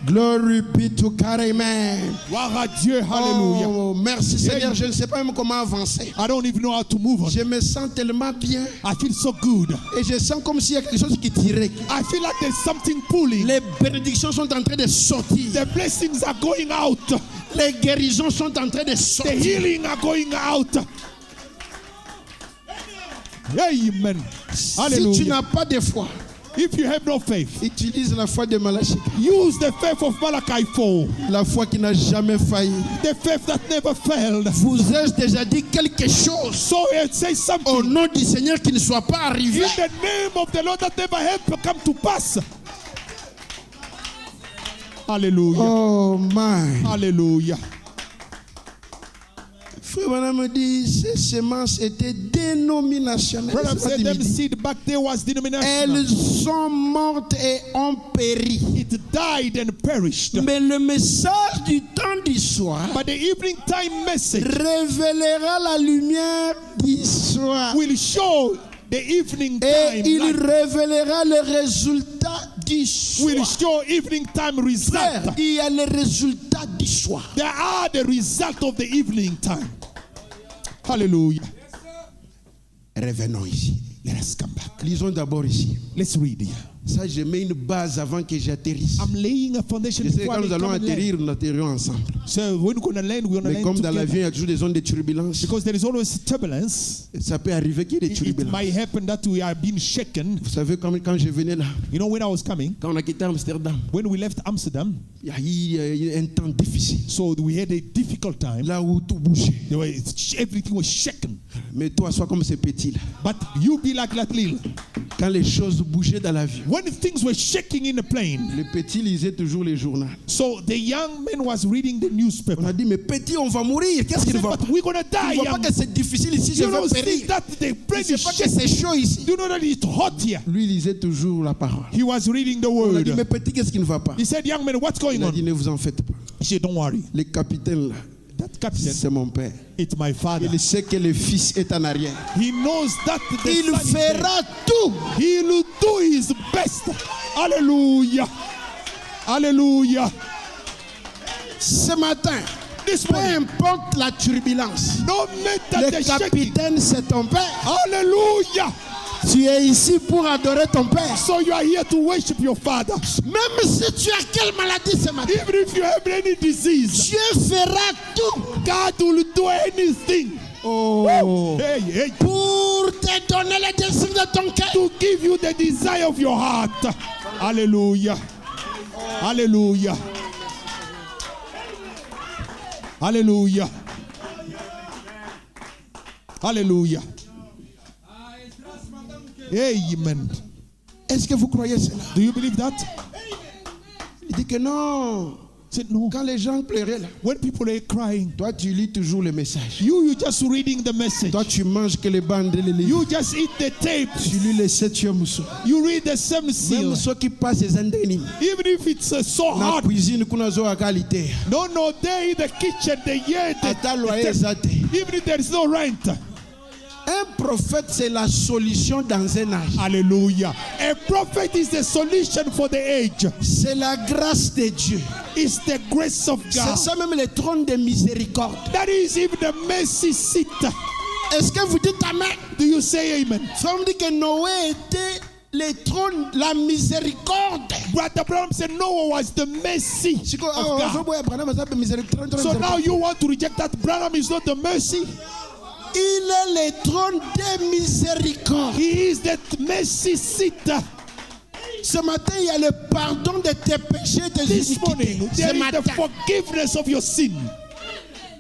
Glory be to God, amen. Gloire à Dieu. Hallelujah. Oh, merci Seigneur. Je ne sais pas même comment avancer. I don't even know how to move on. Je me sens tellement bien. I feel so good. Et je sens comme s'il y a quelque chose qui tirait. I feel like there's something pulling. Les bénédictions sont en train de sortir. The blessings are going out. Les guérisons sont en train de The sortir. healing are going out. Amen. Si tu Hallelujah. n'as pas de foi, If you have no faith, utilise la foi de Malachie. use the faith of Malachi 4. La foi qui n'a jamais failli. The faith that never failed. Vous ai déjà dit quelque chose So it says au something. nom du Seigneur qui ne soit pas arrivé. In the name of the Lord that never had to come to pass. Hallelujah. Oh my. Hallelujah. Frère Branham me dit, ces semences étaient dénominationnelles. Brother C'est pas said them timide. seed back there was denominational. Elles sont mortes et ont péri. It died and perished. Mais le message du temps du soir But the evening time message révélera la lumière du soir. will show the evening Et time il light. révélera le résultat du Will soir. show evening time result. Frère, il y a le résultat du soir. There are the result of the evening time. Hallelujah. Revenons ici. Let us come back. Lisons d'abord ici. Let's read here. Ça, je mets une base avant que j'atterrisse. I'm laying a foundation Je sais que before quand I nous allons come and land. atterrir, nous atterrirons ensemble. So when we're going to land, we're going to Mais land comme dans l'avion, il y together. a toujours des zones de turbulence. Because there is always turbulence. Ça peut arriver qu'il y ait des It turbulences. might happen that we are being shaken. Vous savez, quand je venais là, You know, when I was coming, quand on a quitté Amsterdam, when we left Amsterdam, il y a eu un temps difficile. so we had a difficult time. Là où tout bougeait. Everything was shaken. Mais toi, sois comme ces petits là. But you be like that little. Quand les choses bougeaient dans l'avion, When things were shaking in the plane, les petits lisaient toujours les journaux. so the young man was reading the On newspaper. a dit, mais petit, on va mourir. Qu'est-ce He qui ne said, va pas? but we're going to Tu die, ne vois pas young que man. c'est difficile ici, je You vais don't see périr. that the Tu plane ne sais is pas que shaking. c'est chaud ici. You know that it's hot here. Lui, il lisait toujours la parole. He was reading the On a dit, mais word. petit, qu'est-ce qui ne va pas? He said, young man, what's going Il a on? dit, ne vous en faites pas. He said, don't worry. Le capitaine là, That captain, c'est mon père. it's my father. Il sait que le fils est en arrière. He knows that the Il son is there. fera tout. He will do his best. Hallelujah. Hallelujah. Ce matin, This peu morning, importe la turbulence, no matter le the shaking. capitaine c'est ton père. Hallelujah. Tu es ici pour adorer ton père. So you are here to worship your father. Même si tu as quelle maladie ce matin, Even if you have any disease, Dieu fera tout God will do anything. oh, Hey, hey. pour te donner le désir de ton cœur. To give you the desire of your heart. Hallelujah. Hallelujah. Hallelujah. Hallelujah. Amen. Est-ce que vous croyez cela? Do you believe that? Il dit que non. Said no. Quand les gens pleuraient là, When people are crying, toi tu lis toujours le message. you just reading the message. Toi tu manges que les bandes et les livres. You just eat the tape. Tu lis les 7e mousseaux. You read the same seal. Même ceux qui passent les ennemis. Even if it's so Na hard. cuisine kuna zo qualité. No, there in the kitchen, the year, Ata loyer zate. even if there is no rent. Un prophète c'est la solution dans un âge. Hallelujah. A prophet is the solution for the age. C'est la grâce de Dieu. It's the grace of C'est God. ça même le trône de miséricorde. That is even the mercy seat. Est-ce que vous dites amen? Do you say amen? Ça veut dire que Noé était le trône, la miséricorde. Brother Abraham said Noah was the mercy of God. So now you want to reject that Abraham is not the mercy? Il est le trône de miséricorde. He is the mercy seat. Ce matin, il y a le pardon de tes péchés, de tes This iniquités. morning, there Ce is the matin, forgiveness of your sin.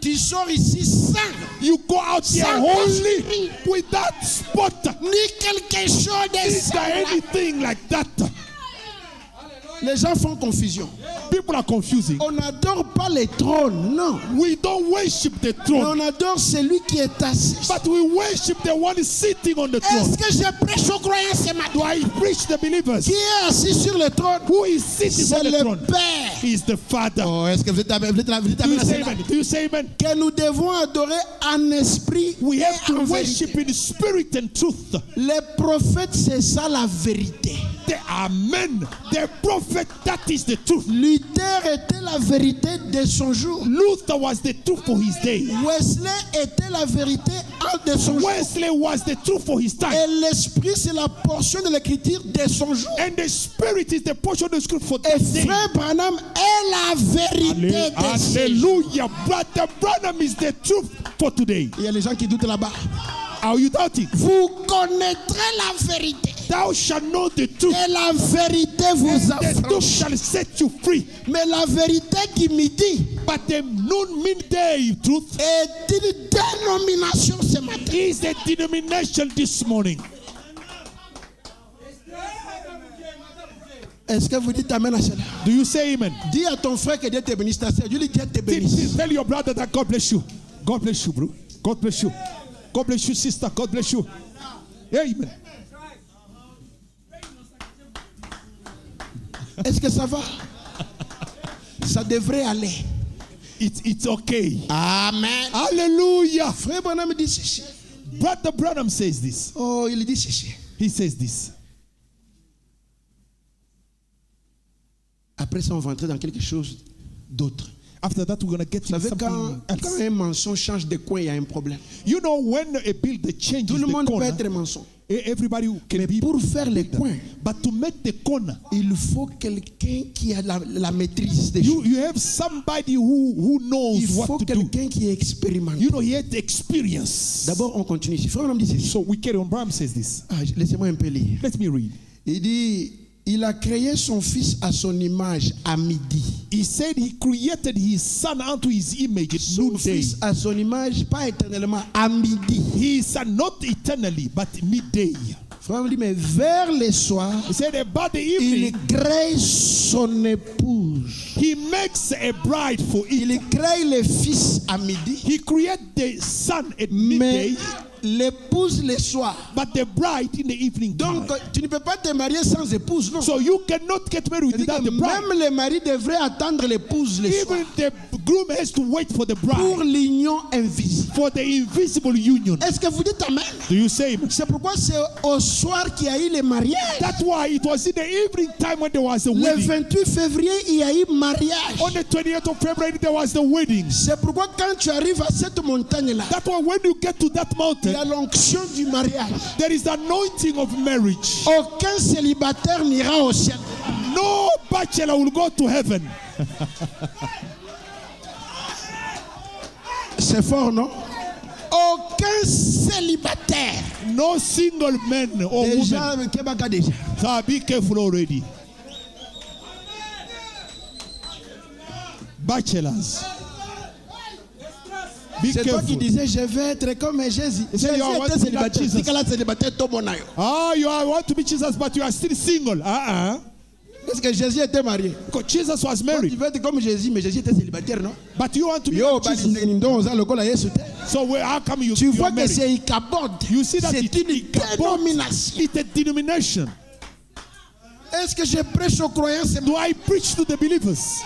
tu sors ici sans You go out here Sans holy esprit. without spot. ni quelque chose de Is there semblable. anything like that? Les gens font confusion. People are confusing. On n'adore pas les trônes, non. We don't worship the Mais throne, on adore celui qui est assis. but we worship the one sitting on the Est-ce throne. que je prêche aux croyants ce matin? Do I preach the believers? Qui est assis sur le trône? Who is sitting C'est on the le throne? Père. He is the Father. Oh, est-ce que vous êtes Do you say amen? Do you say amen? Que nous devons adorer en esprit We have et to en worship vérité. in spirit and truth. Les prophètes, c'est ça la vérité. The Amen. The prophet, that is the truth. Luther était la vérité de son jour. Luther was the truth for his day. Wesley était la vérité de son jour. Wesley was the truth for his time. Et l'esprit, c'est la portion de l'écriture de son jour. And the spirit is the portion of the script for Et that day. frère Branham est la vérité de ce jour. Hallelujah. Brother Branham is the truth for today. Il y a les gens qui doutent là-bas. Are you doubting? Vous connaîtrez la vérité. Thou shalt know the truth. Et la vérité vous The truth affranchit. shall set you free. Mais la vérité qui midi But the noon midday truth est une dénomination ce matin. is the denomination this morning. Est-ce que vous dites amen à cela? Do you say amen? Dis à ton frère que Dieu te bénisse. Ta sœur, Dieu lui dit Dieu te bénisse. Tell your brother that God bless you. God bless you, bro. God bless you. God bless you, sister. God bless you. Amen. Est-ce que ça va? Ça devrait aller. It's okay. Amen. Hallelujah. Frère Branham dit ceci. Brother Branham says this. Oh, il dit ceci. He says this. Après ça, on va entrer dans quelque chose d'autre. After that, we're going to get Vous to savez, something quand else. un mensonge change de coin, il y a un problème. You know, when a builder changes Tout le the monde peut corner, être mensonge. everybody can Mais be. pour faire les coins, But to make the corner, il faut quelqu'un qui a la maîtrise des you choses. have somebody who knows Il faut what to do. quelqu'un qui est expérimenté. You know, he had the experience. D'abord, on continue ici. Frère, on dit ceci. So we carry on. Bram says this. Laissez-moi un peu lire. Let me read. Il dit, il a créé son fils à son image à midi. He said he created his son unto his image at Son noonday. fils à son image, pas éternellement, à midi. His son not eternally, but midday. Frère, on dit, mais vers le soir, He said about the il evening, crée son épouse. he makes a bride for it. Il crée le fils à midi, He created the son at mais midday, l'épouse le soir. but the bride in the evening Donc, time. tu ne peux pas te marier sans épouse, non? So you cannot get married C'est-à-dire without que the bride. même le mari devrait attendre l'épouse le soir Even the groom has to wait for the pour bride, l'union invisible. for the invisible union. Est-ce que vous dites amen? Do you say amen? C'est pourquoi c'est au soir qu'il y a eu le mariage. That's why it was in the evening time when there was a Le wedding. 28 février, il y a eu mariage. On the 28th of February, there was the wedding. C'est pourquoi quand tu arrives à cette montagne-là, That's why when you get to that il y a mountain, l'onction du mariage. there is the anointing of marriage. Aucun célibataire n'ira au ciel. No bachelor will go to heaven. C'est fort, non? Aucun célibataire. No single man or woman. Déjà, Kebaka déjà. So be careful already. Bachelors. Be C'est toi qui careful. disais, je vais être comme Jésus. Jésus you are était wanting like célibataire. Jesus. Si qu'elle a célibataire, tout mon aïe. Ah, want to be Jesus, but you are still single. Est-ce que Jésus était marié? Because Jesus was Tu married, veux être comme Jésus, mais Jésus était célibataire, non? but you want to be Yo, like Jesus. so So how come you, tu you vois are que married? c'est Icabod. You see that C'est it- une Icabod. dénomination. It's a denomination. Est-ce que je prêche aux croyants? C'est Do I preach to the believers?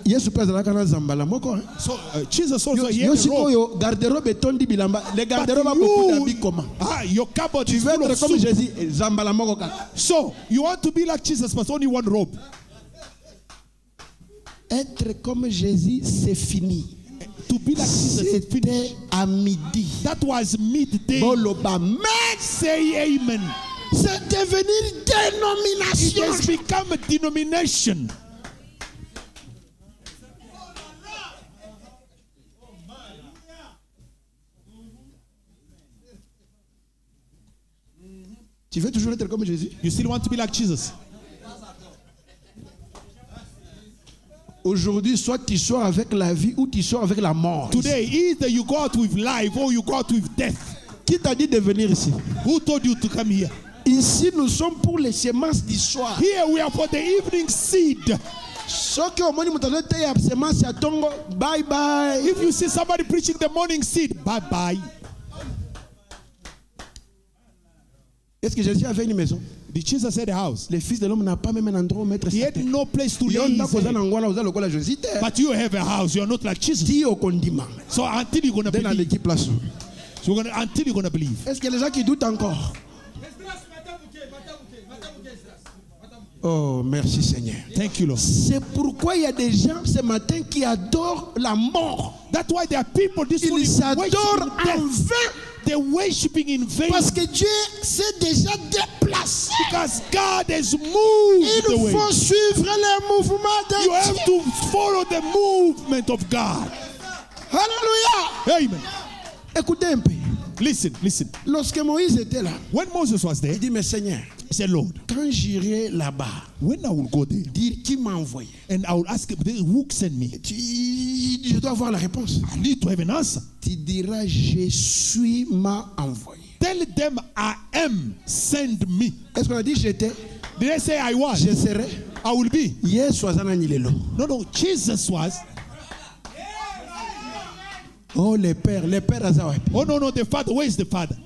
Yesu pèse la kana zambala moko. So Jesus also he Yo had a siko robe. yo garde-robe etondi bilamba. Les But garde-robe a beaucoup d'habits communs. your cupboard Tu is veux full être of comme suit. Jésus, zambala moko kaka. So you want to be like Jesus, but only one robe. Être comme Jésus, c'est fini. To be like Jesus is C'était finished. à midi. That was midday. Boloba, mais Say amen. c'est devenir It dénomination. has become a denomination. Tu veux toujours être comme Jésus? You still want to be like Jesus? Aujourd'hui, soit tu sors avec la vie ou tu sors avec la mort. Today, either you go out with life or you go out with death. Qui t'a dit de venir ici? Who told you to come here? Ici, nous sommes pour les semences du soir. Here we are for the evening seed. Soki omoni mutu azoteya semence ya tongo, bye bye. If you see somebody preaching the morning seed, bye bye. Est-ce que Jésus avait une maison? Did Jesus had a house? Le Fils de l'homme n'a pas même un endroit où mettre He sa had tête. no place to Yo lay his ndako oza head. na ngwana oza lokola Jésus te. But you have a house. You are not like Jesus. Ti okondima. So until you're gonna Nde believe, naleki place. until you're gonna believe. Est-ce que les gens qui doutent encore? Oh, merci Seigneur. Thank you, Lord. C'est pourquoi il y a des gens ce matin qui adorent la mort. That's why there are people this morning Ils s'adorent worshiping en death. vain They're worshiping in vain parce que Dieu s'est déjà déplacé. because God has moved Il away. faut suivre les mouvements de You have Dieu. to follow the movement of God. Alléluia. Amen. Écoutez un peu. Listen. Lorsque Moïse était là, When Moses was there, il dit, mais Seigneur, he said, Lord, quand j'irai là-bas, when I will go there dire qui m'a envoyé, and I will ask him, who sent me? je dois avoir la réponse. I need to have an answer. Tu diras, je suis m'a envoyé. Tell them I am, send me. Est-ce qu'on a dit j'étais? Did I say I was? Je serai. I will be. Yes, wazana nilelo. No, Jesus was. Oh, les pères Azawa. Oh, no, the Father. Where is the Father?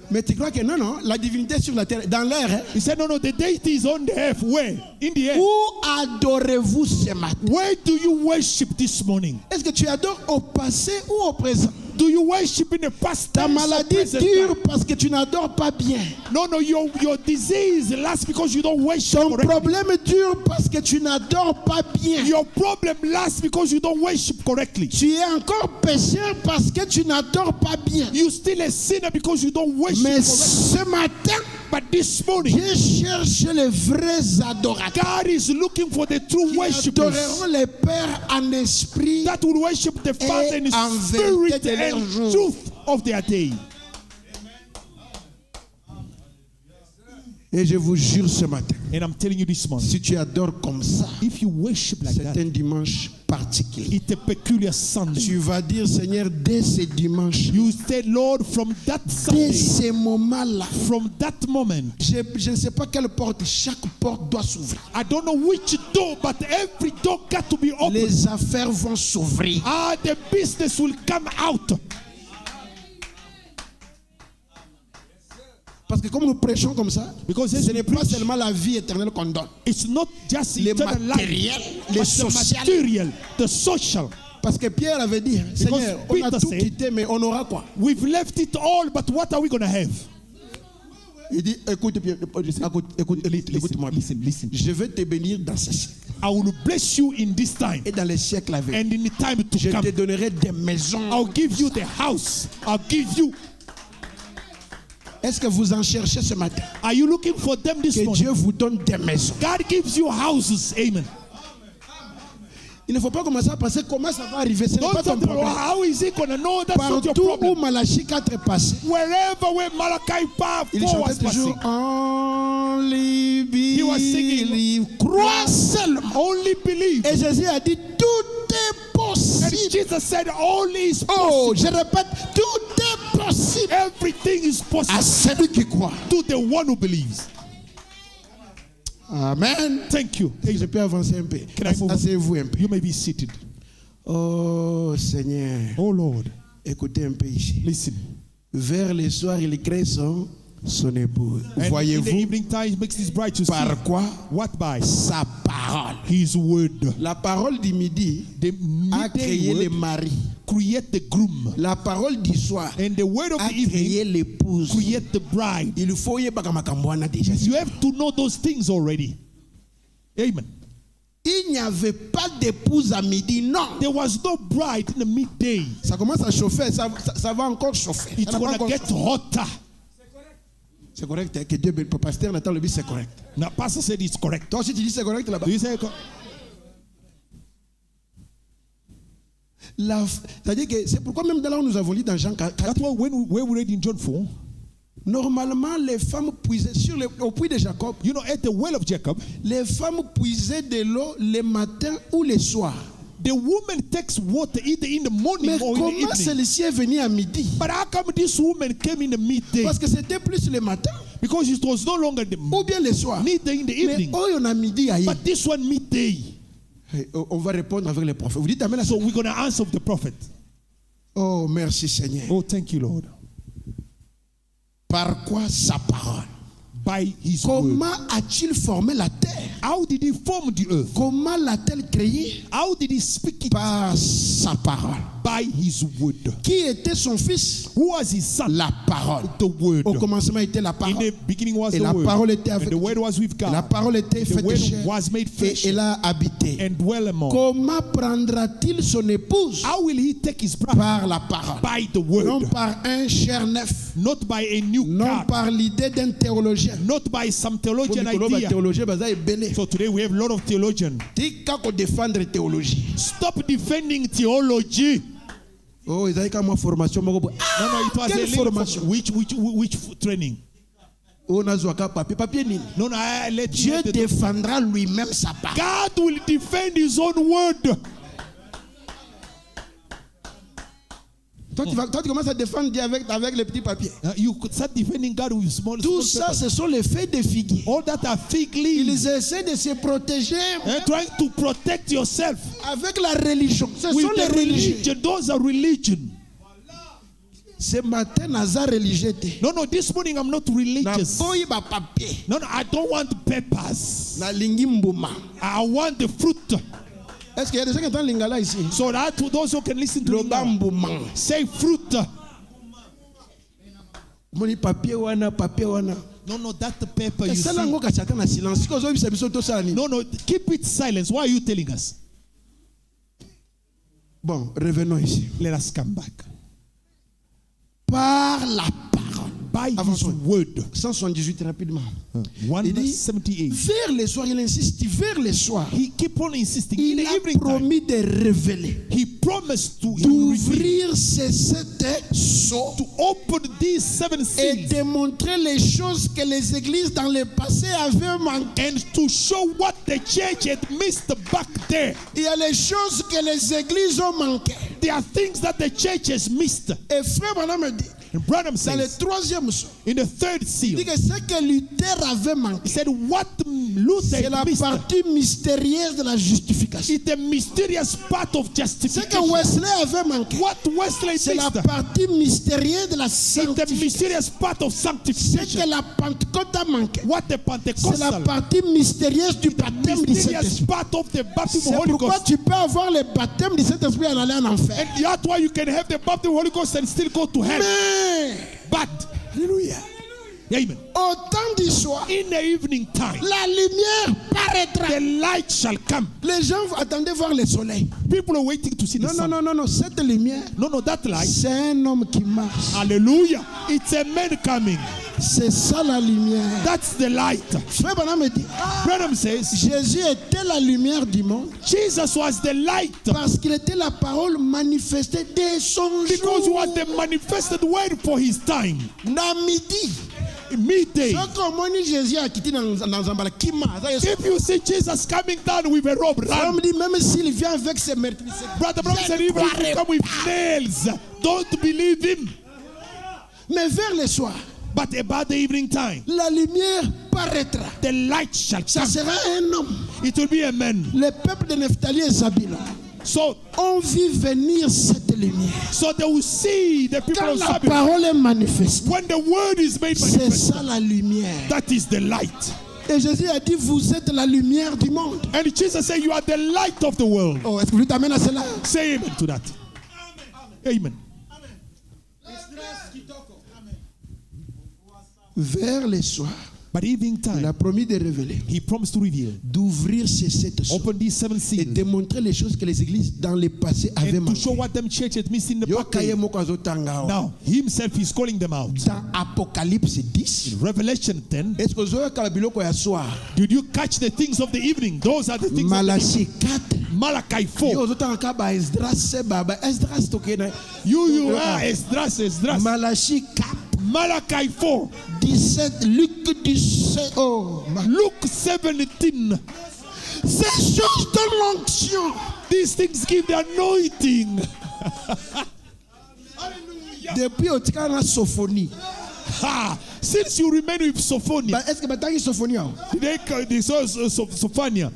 Mais tu crois que non, la divinité sur la terre, dans l'air, hein? He said, no, the deity is on the earth. Where? In the air. Où adorez-vous ce matin? Where do you worship this morning? Est-ce que tu adores au passé ou au présent? Do you worship in the past Ta tense or maladie present dure time? parce que tu n'adores pas bien. No, your disease lasts because you don't worship Ton correctly. problème dure parce que tu n'adores pas bien. Your problem lasts because you don't worship correctly. Tu es encore pécheur parce que tu n'adores pas bien. You still a sinner because you don't worship Mais correctly. ce matin, But this morning, Dieu cherche les vrais adorateurs. God is looking for the true Qui worshipers adoreront le Père en esprit. that will worship the Father in en spirit vérité de leur and jour. truth of their day. Et je vous jure ce matin, And I'm telling you this morning, si tu adores comme ça, if you worship like c'est that, un dimanche particulier. it's a peculiar Sunday. Tu vas dire, Seigneur, dès ce dimanche, You said, Lord, from that dès Sunday, ces moments-là, from that moment, je ne sais pas quelle porte, chaque porte doit s'ouvrir. I don't know which door, but every door got to be open. Les affaires vont s'ouvrir. The business will come out. Parce que comme nous prêchons comme ça, Because ce as n'est we pas preach, seulement la vie éternelle qu'on donne. it's not just Les eternal life, matériels, les but the social. material, the social. Parce que Pierre avait dit, Seigneur, on a Peter tout said, quitté, mais on aura quoi? We've left it all, but what are we going to have? Il dit, écoute, Pierre, écoute-moi. Listen. Je vais te bénir dans ce siècle I will bless you in this time et dans les siècles à venir. and in the time to Je come. te donnerai des maisons. I'll give you the house. I'll give you. Est-ce que vous en cherchez ce matin? Are you looking for them this Que morning? Dieu vous donne des maisons. God gives you houses. Amen. Il ne faut pas commencer à penser comment ça va arriver. Ce n'est Don't pas ton talk about problème. how is he going to know that's not your Partout où problem. Malachie 4 est passé, Wherever where Malachi 4 il was chantait toujours passing, Only was singing, believe. Crois seulement. only believe. Et Jésus a dit tout est And possible. Jesus said, all is Oh, possible. je répète, tout est possible Everything is à possible celui qui croit. to the one who believes. Amen. Thank you. Je peux avancer un peu. Can I move on? Asseyez-vous un peu. You may be seated. Oh Seigneur, Oh Lord, écoutez un peu ici. listen. Vers le soir, il crée son épouse. And in the Voyez-vous evening time, he makes his bride to see. par quoi? What by? Sa parole. His word. La parole du midi The a créé midday le word mari. create the groom. La parole du soir And the word of a the evening créé l'épouse. create the bride. Il faut y bakamakamboana déjà. You have to know those things already. Amen. Il n'y avait pas d'épouse à midi, non. There was no bride in the midday. Ça commence à chauffer, ça va encore chauffer. It's Ça va going to encore get chauffer. hotter. C'est correct, hein, que Dieu, le pasteur Nathan le dit c'est correct. Now, Pastor said it's correct. Toi aussi tu dis c'est correct là-bas. Do you say C'est-à-dire que c'est pourquoi même là où nous avons lu dans Jean 4, that's why when we read in John 4, normalement les femmes puisaient au puits de Jacob, you know, at the well of Jacob, les femmes puisaient de l'eau le matin ou le soir. the woman takes water either in the morning Mais or in the comment evening. celle-ci est venue à midi? But how come this woman came in the midday? Parce que c'était plus le matin Because it was no longer the ou bien le soir. midday in the Mais evening. oh, on a midi ailleurs. But this one midday. Hey, on va répondre avec les prophètes. Vous dites amen à ça? So we're going to answer the prophet. Oh, merci Seigneur. Oh, thank you, Lord. Par quoi sa parole? By his word. Comment a-t-il formé la terre? How did he form the earth? Comment l'a-t-elle créée? How did he speak it? Par sa parole. By his word. Qui était son fils? Who was his son? La parole. The word. Au commencement était la In parole. the beginning was Et the la word. parole était And avec the word was with Et la God. parole était The faite word chair was made et flesh elle a habité. and dwell among. Comment prendra-t-il son épouse? How will he take his bride? Par la parole. By the Non word. par un chair neuf. Not by a new Non God. par l'idée d'un théologien. Not by some theologian Pour idea. théologien, baza ebele. So today we have a lot of theologians. Tika ko défendre théologie. Stop defending theology. Oh, ils avaient comme formation moko boy. No, no, it was Quelle a link formation? from which training? On a zouaka papier nini. No, no, I let Dieu you. défendra lui-même sa parole. God will defend his own word. Toi, tu commences à défendre Dieu avec les petits papiers. You could start defending God with small. Tout small ça, papers. ce sont les faits de figuier. All that are fig leaves. Ils essaient de se protéger Trying to protect yourself avec la religion. Ce with sont les the religieux. religion. Those are religion. Ce matin, naza religieux. No, no, this morning I'm not Na religious. boyi ba papier. No, no, I don't want papers. Na lingi mbuma. I want the fruit. Est-ce qu'il y a des gens qui entendent lingala ici? So that to those who can listen to Le Lingala, bambouman. say fruit. Moni papier wana. No, that the paper you Ça see. lango ka chaka na silence. Siko zo bisa biso to sani. No, keep it silence. Why are you telling us? Bon, revenons ici. Let us come back. Par la parole. By his Avançons. word. 178 rapidement. Il 178. dit, vers le soir, il insiste, vers le soir. He keep on insisting. In Il the a evening time, promis de révéler, he promised to reveal, d'ouvrir ces 7 sceaux to open these 7 et seals de montrer les choses que les églises dans le passé avaient manqué. and to show what the church had missed back there. Il y a les choses que les églises ont manquées. There are things that the church has missed. Et frère Branham me dit, And Branham dans le says, 3e sceau, in the third il seal, dit que ce que Luther avait he manqué, said, what Luther c'est la had missed partie mystérieuse de la justification. is the mysterious part of Ce que justification. Wesley avait manqué, What Wesley c'est la missed partie mystérieuse de la is the sanctification. mysterious part of Ce sanctification. que la Pentecôte a manqué, What the c'est la Pentecostal, partie mystérieuse du baptême du mysterious Saint-Esprit. part of the baptism C'est of Holy pourquoi Ghost. tu peux avoir le baptême du Saint-Esprit en allant en enfer. And that's why you can have the baptism of Holy Ghost and still go to hell. Mais, But, alléluia, amen, au temps du soir, in the evening time, la lumière paraîtra. the light shall come. Les gens attendaient voir le soleil. People are waiting to see the sun. Non, cette lumière, No, that light. c'est un homme qui marche. Hallelujah. It's a man coming. C'est ça la lumière. That's the light. Frère Branham me dit, Branham says, Jésus était la lumière du monde Jesus was the light parce qu'il était la parole manifestée dès son because he jour. was the manifested word for his time. Na midi, Midday. ce qu'on m'a dit Jésus a quitté dans Zambala, qui m'a. If you see Jesus coming down with a robe, On run. me dit, même s'il vient avec ses meurtriers, Brother Branham said, even if you come with nails, don't believe him. mais vers le soir, But about the evening time, la lumière paraîtra. the light shall Ça come. sera un homme. It will be a man. Le peuple de Nephtali et Zabulon So ont vu venir cette lumière. they will see the people Quand of la Sabbath. parole est manifestée, When the word is made c'est manifest, ça la lumière. that is the light. Et Jésus a dit, vous êtes la lumière du monde. And Jesus said, you are the light of the world. Oh, est-ce que vous t'amènez à cela? Say amen to that. Amen. Vers le soir, But evening il a time, promis de révéler, he promised to reveal, d'ouvrir ces 7 sceaux open these 7 et seals, de montrer les choses que les églises dans le passé avaient and to manqué. show what them church had missed in the Yo back. kaye moko azotanga awa. Now, himself is calling them out. Dans Apocalypse 10, Revelation 10. est-ce que ozoyoka biloko ya soir? Did you catch the things of the evening? Those are the things of the Malachie 4. Malachi Yo 4. ozotanga ka ba Esdras se ba Esdras tokena. You are Esdras. Malachie 4. Malachi 4. 17, Luc 17. Oh, Luke 17. ces choses donnent l'onction. These things give the anointing. Depuis otika na sophonie. Ha! Since you remain with Sophonia, Bah, est-ce que batangi sophonie? they saw Sophania.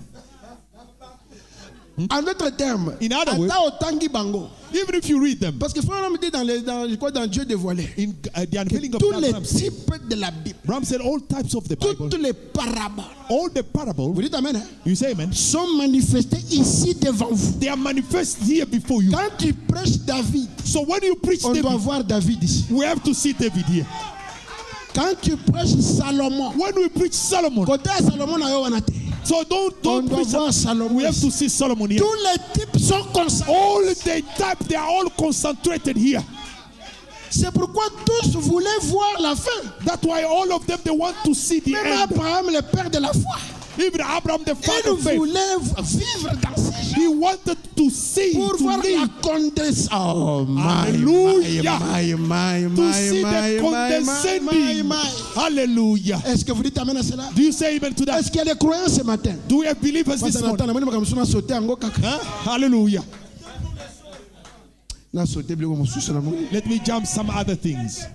En d'autres termes, In other words, ata otangi bango. even if you read them, Parce que frère me dit dans Dieu dévoilé, in the unveiling of tous God, les Bram said, types de la Bible, Bram said all types of the Bible, toutes les paraboles, all the parables, vous dites amen, hein, you say amen, sont manifestées ici devant vous. they are manifest here before you. Quand tu prêches David, So when you preach on doit David, voir David ici. we have to see David here. Quand tu prêches Salomon, When we preach Solomon, côté à Salomon na yo wana te. so On don't doit preach. voir Salomon. We have ici. to see Solomon here. Tous les types sont concentrés. All the type, they are all concentrated here. C'est pourquoi tous voulaient voir la fin. That's why all of them they want to see the Même end. Abraham, le père de la foi, Even Abraham, the father il of faith, voulait vivre dans ces he wanted to see, pour to voir la live, condescendance. Oh, Hallelujah. my, to see the condescending. Hallelujah. Est-ce que vous dites amen à cela? Do you say amen to that? Est-ce qu'il y a des croyants ce matin? Do we have believers Parce this que morning? Nathan, moi, je me suis sauté en go kaka. Huh? Hallelujah. Na sauté bilo comme sous la mou. Let me jump some other things.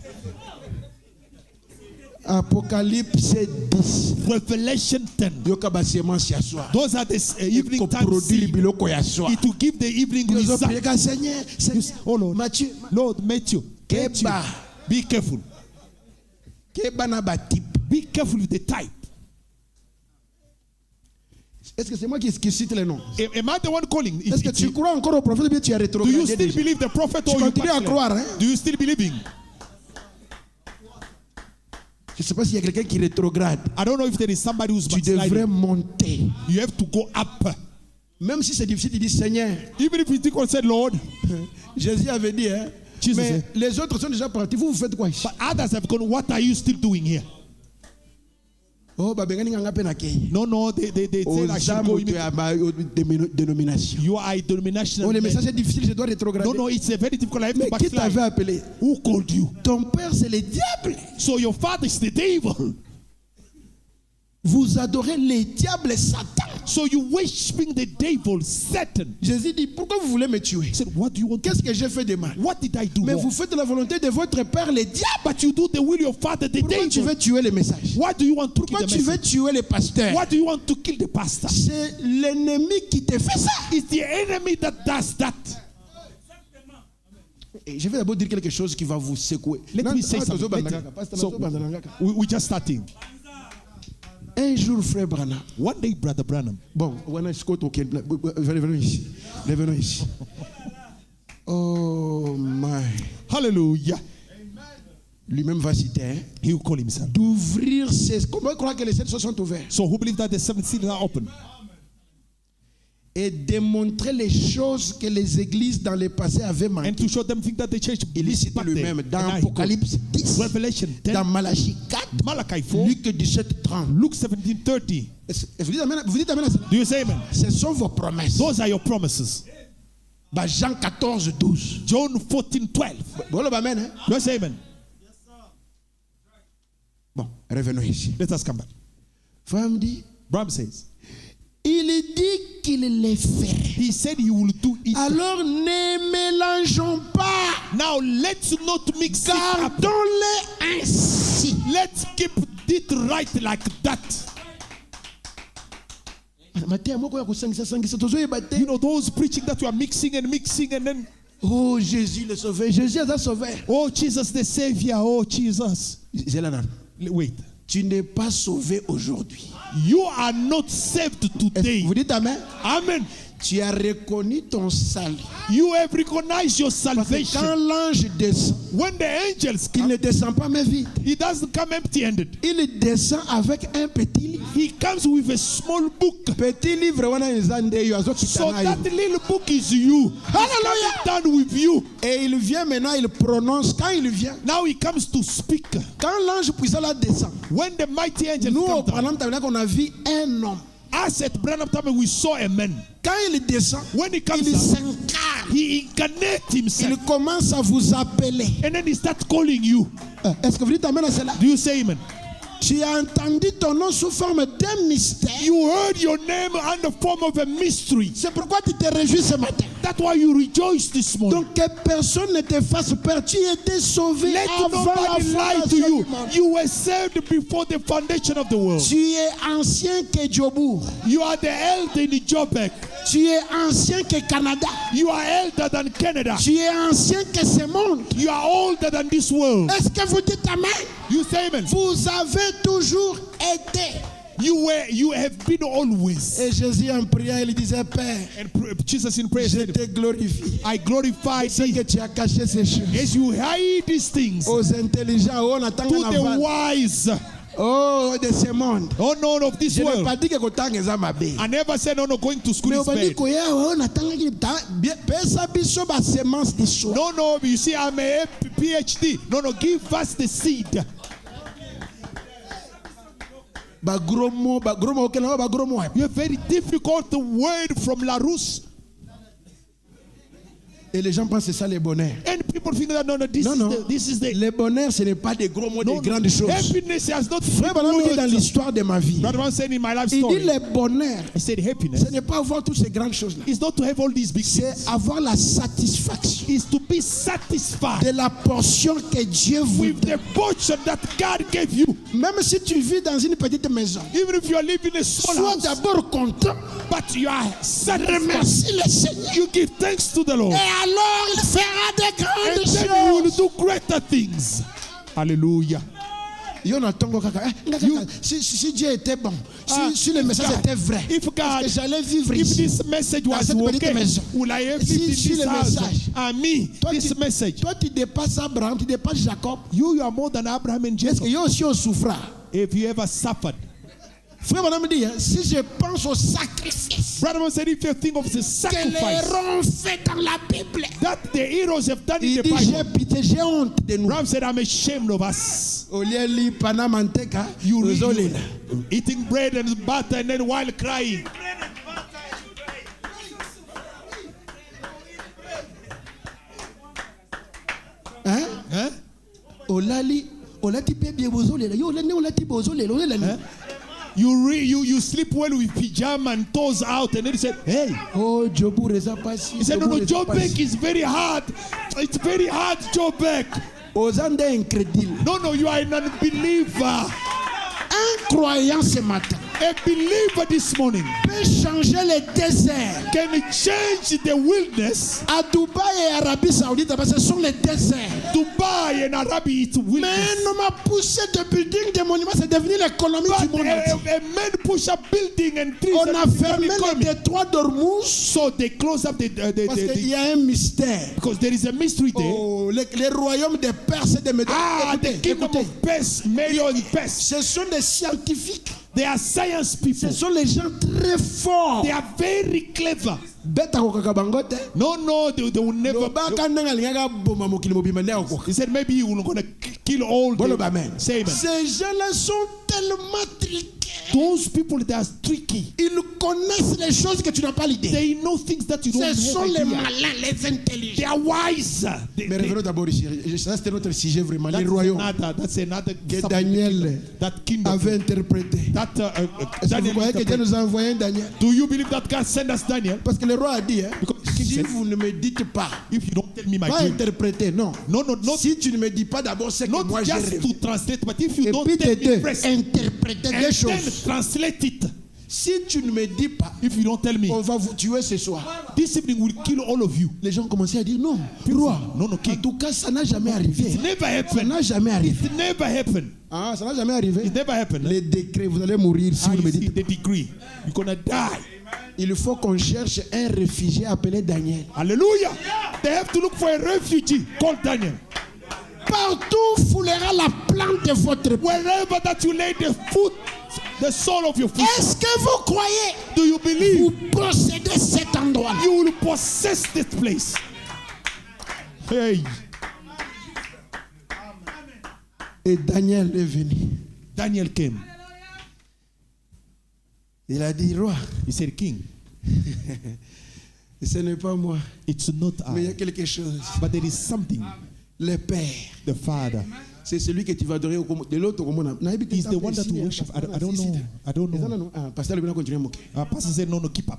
Apocalypse 10. Revelation 10. Yoka ba semence ya soir. Those are the evening Ko time produire seed. biloko ya soir. It will give the evening Yo result. prier ka Seigneur, Oh Lord, Matthieu, Lord, Matthew, Keba. be careful. Keba na ba type. Be careful with the type. Est-ce que c'est moi qui cite les noms? Am I the one calling? Est-ce que tu crois encore au prophète ou bien tu as Do rétrogradé you still déjà? believe the prophet Tu or you continues à backslid? croire, hein? Do you still believing? Je ne sais pas s'il y a quelqu'un qui rétrograde. I don't know if there is somebody who's Tu devrais backsliding. monter. You have to go up. Même si c'est difficile, tu dis Seigneur. Even if you think God said, Lord, Jésus avait dit, hein? Jesus Mais said, les autres sont déjà partis. Vous faites quoi ici? but others have gone, what are you still doing here? Oh, babengani nganga pe na kei. No, they said I should go. Dénomination. You are a denominational Oh, le man. message est difficile, je dois rétrograder. No, it's a very difficult. I have Mais to qui t'avait backslide. appelé? Who called you? Ton père, c'est le diable. So your father is the devil. Vous adorez les diables et Satan. So you worshiping the devil, Satan. Jésus dit, pourquoi vous voulez me tuer? He said, what do you want? Qu'est-ce que j'ai fait de mal? What did I do Mais wrong? vous faites la volonté de votre père, le diable. But you do the will of your father, the Pourquoi tu devil. veux tuer le message? Why do you want to kill Pourquoi the tu veux message? tuer le pasteur? Why do you want to kill the pastor? C'est l'ennemi qui te fait ça. It's the enemy that does that. Et je vais d'abord dire quelque chose qui va vous secouer. Let Non, me say non, something. Pasteur, So, we just starting. un jour, frère Branham. One day, Brother Branham. Bon, venez ici. Revenons ici. Oh my. Hallelujah. Lui-même va citer, hein, He will call himself. d'ouvrir ses. Comment croire que les 7 choses sont ouverts? So who believe that the 7 seals are open? Et démontrer les choses que les églises dans le passé avaient And manqué. to show them things that the church Il missed cite back there. lui-même dans And I Apocalypse 10, Revelation 10, dans Malachie 4, Malachi 4, Luc 17, 30. Luke 17:30. Vous dites amen à cela? Do you say amen? Ce sont vos promesses. Those are your promises. Bah, Jean 14, 12. John 14:12. Bon, le amen, hein? Do you say amen? Bon, revenons ici. Let us come back. Femme dit, Bram says, il dit qu'il les ferait. he said he will do it. Alors ne mélangeons pas. Now let's not mix it up. Gardons-les ainsi. Let's keep it right like that. You know those preaching that you are mixing and then Oh, Jésus le sauveur. Jésus est un sauveur. oh Jesus the Savior, oh Jesus. Wait, Tu n'es pas sauvé aujourd'hui. you are not saved today. Vous dites amen? Amen. Tu as reconnu ton salut. You have recognized your Parce que quand salvation. l'ange descend, When the angels il come, ne descend pas mais vide. he doesn't come empty-handed. Il descend avec un petit livre. He comes with a small book. Petit livre, wana ezande yo So azokitana that yo. little book is you. Hallelujah. He's coming down with you. Et il vient maintenant, il prononce. Quand il vient, Now he comes to speak. quand l'ange puissant là descend, When the mighty angels nous au come down, Branham Tabernacle, on a vu un homme. as at Branham Time we saw a man. Quand il descend, When he comes il down, s'incarne. he incarnates Il himself. commence à vous appeler. And then he starts calling you. Est-ce que vous dites amen à cela? Do you say amen? Tu as entendu ton nom sous forme d'un mystère. You heard your name under the form of a mystery. C'est pourquoi tu te réjouis ce matin. That's why you rejoice this morning. Donc que personne ne te fasse peur. Tu étais sauvé Let avant la nobody lie to fondation you. du monde. You were saved before the foundation of the world. Tu es ancien que Djobour. You are the elder in Jobek. Tu es ancien que Canada. You are elder than Canada. Tu es ancien que ce monde. You are older than this world. Est-ce que vous dites amen? You say amen. Vous avez toujours été. You have been always. Et Jésus en priant, il disait, Père, And Jesus in prayer je said, te glorifie. I glorify C'est que thee tu as caché ces choses. as you hide these things Aux intelligents, oh, on attend to un the aval. wise. Oh, de ce monde. Oh no, of this Je n'ai world. pas dit que kotanga eza mabe. I never said no, going to school Mais is on dit bad. que on attend que pesa biso ba semence de soi. No, you see, I'm a PhD. No, give us the seed. Ba gros mot okela ba gros mot. You have very difficult word from Larousse. Et les gens pensent que c'est ça le bonheur. And people think that no, this is the Le bonheur, ce n'est pas des gros mots, no, des grandes choses. happiness has not Frère Branham dit dans words. l'histoire de ma vie. Brother Branham said in my life Il dit story, le bonheur, he said happiness ce n'est pas avoir toutes ces grandes choses-là. is not to have all these big C'est things. avoir la satisfaction Is to be satisfied de la portion que Dieu vous with donne. the portion that God gave you. Même si tu vis dans une petite maison, Even if you are living in a small sois house, d'abord content. but you are satisfied. Remercie le Seigneur. You give thanks to the Lord. Et alors, il fera de And grandes then you will choses. do greater things. Hallelujah. Si Dieu était bon, si le message était vrai, If God, j'allais vivre if ici. this message Dans was cette petite okay, maison. will I have Si lived in tu this le house? message. Me, this message. Toi, tu dépasses Abraham, tu dépasses Jacob. You are more than Abraham and Est-ce Jacob. qu'il y a aussi au souffrant? If you ever suffered. Frère Branham me dit, si je pense au sacrifice Brother said, if you think of the que les sacrifice héros ont fait dans la Bible, that the heroes have done in il the dit, j'ai Bible, pitié, j'ai honte de nous. Ram said, I'm ashamed of us. Au lieu de Panamanteka, You you eating bread and butter and then while crying. hein? Huh? Olali, olati pe bien bozolela. Yo olani olati bozolela. Olani. You sleep well with pajama and toes out, and then he said, hey. Oh, Jobu reza pasi. He said, no, Jobek is very hard. It's very hard, Jobek. Ozande incrédule. No, you are an unbeliever. Incroyant ce matin. A believer this morning Peut changer le désert. can change the wilderness. À Dubaï et Arabie Saoudite, ce sont les déserts. Dubai and Arabia, it's Mais wilderness. on m'a poussé de building des monuments, c'est devenu l'économie du But monde. a man push up building and trees. On and a it's become fermé economy. les détroits d'Ormuz So they close up parce qu'il y a un mystère. because there is a mystery there. Oh, les royaumes des Perses et des Médés. The Écoutez, kingdom écoutez. of Pest, Medo and Pest. Ce sont des scientifiques. They are science people. Ce sont les gens très forts. They are very clever. Beta kokaka bango te. No, they will never. Lobaka ndenge alingaka boma mokili mobimba nde akokoka. He said maybe he will gonna kill all Bolo the. amen. Say amen. Ces gens-là sont tellement triqués. Those people that are tricky. Ils connaissent les choses que tu n'as pas l'idée. They know things that you don't Ce sont have les idea. malins, les intelligents. They are wise. Mais revenons d'abord ici. Ça, c'était notre sujet vraiment. Les royaumes That's another que subject. Daniel That kingdom. avait interprété. That Est-ce que vous Daniel croyez que Dieu interpreted. nous a envoyé un Daniel? Do you believe that God sent us Daniel? Parce que le roi a dit, hein, Because the king si said, vous ne me dites pas, if you don't tell me my pas dream, interpréter, non. no, Si tu ne me dis pas d'abord ce que not moi j'ai just rêvé, to translate, but if you et don't puis tell me t'aider, first, interpréter and des then choses. translate it. Si tu ne me dis pas, If you don't tell me, on va vous tuer ce soir. this evening will kill all of you. Les gens commençaient à dire non, roi. No, En king. tout cas, ça n'a jamais arrivé. It never Ça happened. n'a jamais arrivé. It never happened. Ah, ça n'a jamais arrivé. It never happened. Les décrets, vous allez mourir si vous ne You me see dites pas. the degree. You're gonna die. Il faut qu'on cherche un réfugié appelé Daniel. Hallelujah. They have to look for a refugee called Daniel. Partout foulera la plante de votre pied. Wherever that you lay the foot, the sole of your foot. Est-ce que vous croyez Do you believe vous possédez cet endroit-là? you will possess this place? Hey, Et Daniel est venu. Daniel came. Il a dit, roi, He said, King, ce n'est pas moi, it's not mais il y a I, quelque chose. but there is something. Le Père, The Father c'est celui que tu vas adorer au Comore. De l'autre, is the one that we worship. I don't know. I don't know. Ah, pasteur, il va continuer à moquer. Pastor said, no, keep up.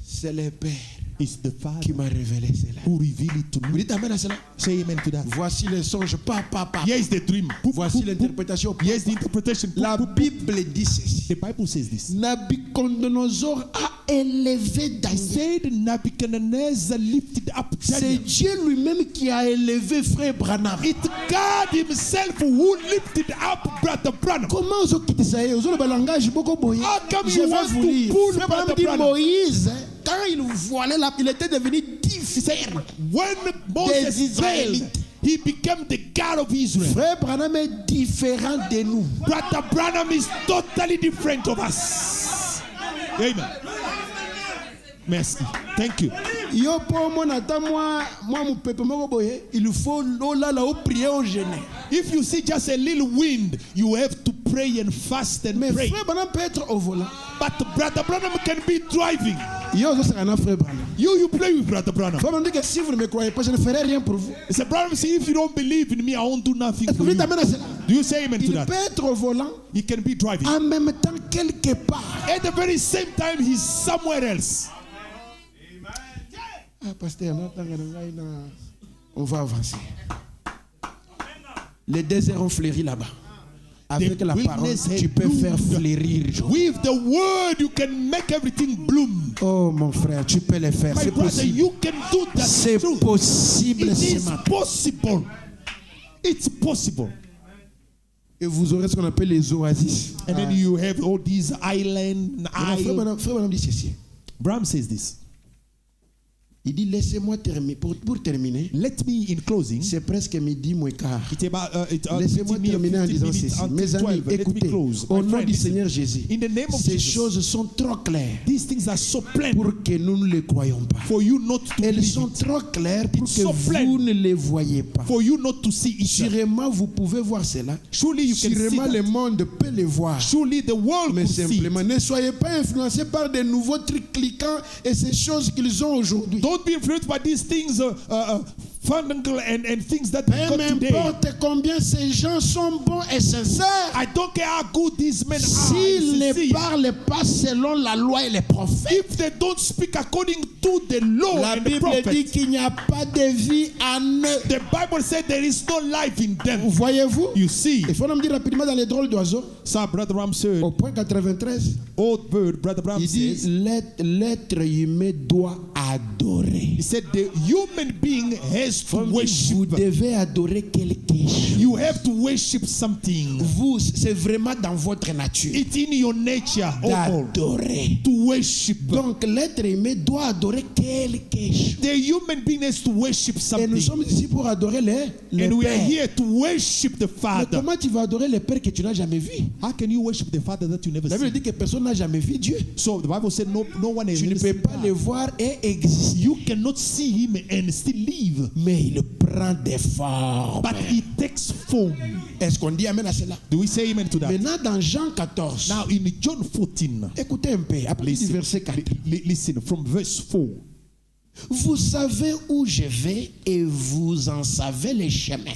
C'est le Père It's the qui Father m'a révélé cela. who revealed it to Vous me. dites amen à cela? Say amen to that. Voici le songe, papa. Here is the dream. Voici l'interprétation. Here's the interpretation. La Bible dit ceci. The Bible says this. Nabucodonosor a élevé Daniel. Said Nebuchadnezzar lifted up C'est Daniel. Dieu lui-même qui a élevé frère Branham. It's God himself who lifted up Brother Branham. Comment vous quittez ça? Vous avez un langage beaucoup boyé. How come Je you vais want vous to lire. pull Frère Branham Brother dit Branham? Moïse, quand il voilait là, il était devenu différent. When Moses Des Israélites. failed, he became the God of Israel. Frère Branham est différent de nous. Brother Branham is totally different of us. Amen. Merci. Thank you. Yo pour moi nata moi mon peuple moko boye, il faut là là prier au jeûner. If you see just a little wind, you have to pray and fast and Mais pray. frère Branham peut être au volant. But Brother Branham can be driving. Yo zo sera na frère Branham. You play with Brother Branham. Frère Branham dit que si vous ne me croyez pas, je ne ferai rien pour vous. He said, Branham, see, if you don't believe in me, I won't do nothing Est-ce que for vous you. dites amen à cela? Do you say amen to Il that? peut être au volant He can be driving. en même temps quelque part. At the very same time, he's somewhere else. Ah, pasteur, on va avancer. Les déserts ont fleuri là-bas. Avec la parole, wilderness tu had peux bloomed. faire fleurir. With the word, you can make everything bloom. Oh mon frère, tu peux le faire. My C'est brother, possible. you can do that. C'est True. possible It ce is matin. possible. It's possible. Et vous aurez ce qu'on appelle les oasis. And then you have all these islands. Frère Branham dit ceci. Branham says this. Il dit, laissez-moi terminer. Pour terminer, Let me, in closing, c'est presque midi moins quart. Laissez-moi 15 terminer en disant 15 minutes ceci. until Mes amis, 12. Let me écoutez, close. au My nom friend, du listen. Seigneur Jésus, In the name of ces Jesus, choses sont trop claires these things are so plain pour que nous ne les croyions pas. for you not to Elles believe sont it, trop claires pour It's que so plain. vous ne les voyez pas. for you not to see it. Sûrement, vous pouvez voir cela. Surely you can see Sûrement, le that. monde peut les voir. Surely the world Mais could see it. simplement, ne soyez pas influencés par des nouveaux trucs cliquants et ces choses qu'ils ont aujourd'hui. Don't be influenced by these things, fundamental and things that we Peu got today. importe combien ces gens sont bons et sincères, I don't care how good these men are. s'ils ne sincere. parlent pas selon la loi et les prophètes, If they don't speak according to the law la and the Bible prophet, dit qu'il n'y a pas de vie en eux. the Bible said there is no life in them. Voyez-vous? You see, Il faut nous dire rapidement dans les drôles d'oiseaux, so Brother Ram said, au point 93, old bird, Brother Bram il dit says, l'être humain doit adorer. he said the human being has to Vous worship. devez adorer quelque chose. You have to worship something. Vous, c'est vraiment dans votre nature It's in your nature, oh, d'adorer. to worship. Donc l'être humain doit adorer quelque chose. The human being has to worship Et nous something. sommes ici pour adorer le And we are Père. here to worship the Mais Father. comment tu vas adorer le Père que tu n'as jamais vu? How can you worship the Father that you never La Bible see? dit que personne n'a jamais vu Dieu. So the Bible said no one has Tu ne ever peux seen pas le God. voir et exister. You cannot see him and still live. Mais il prend des formes. But he takes form. Est-ce qu'on dit amen à cela? Do we say amen to that? Maintenant dans Jean 14, Now in John 14, écoutez un peu, après du listen, verset 4. listen from verse 4. Vous savez où je vais et vous en savez les chemins.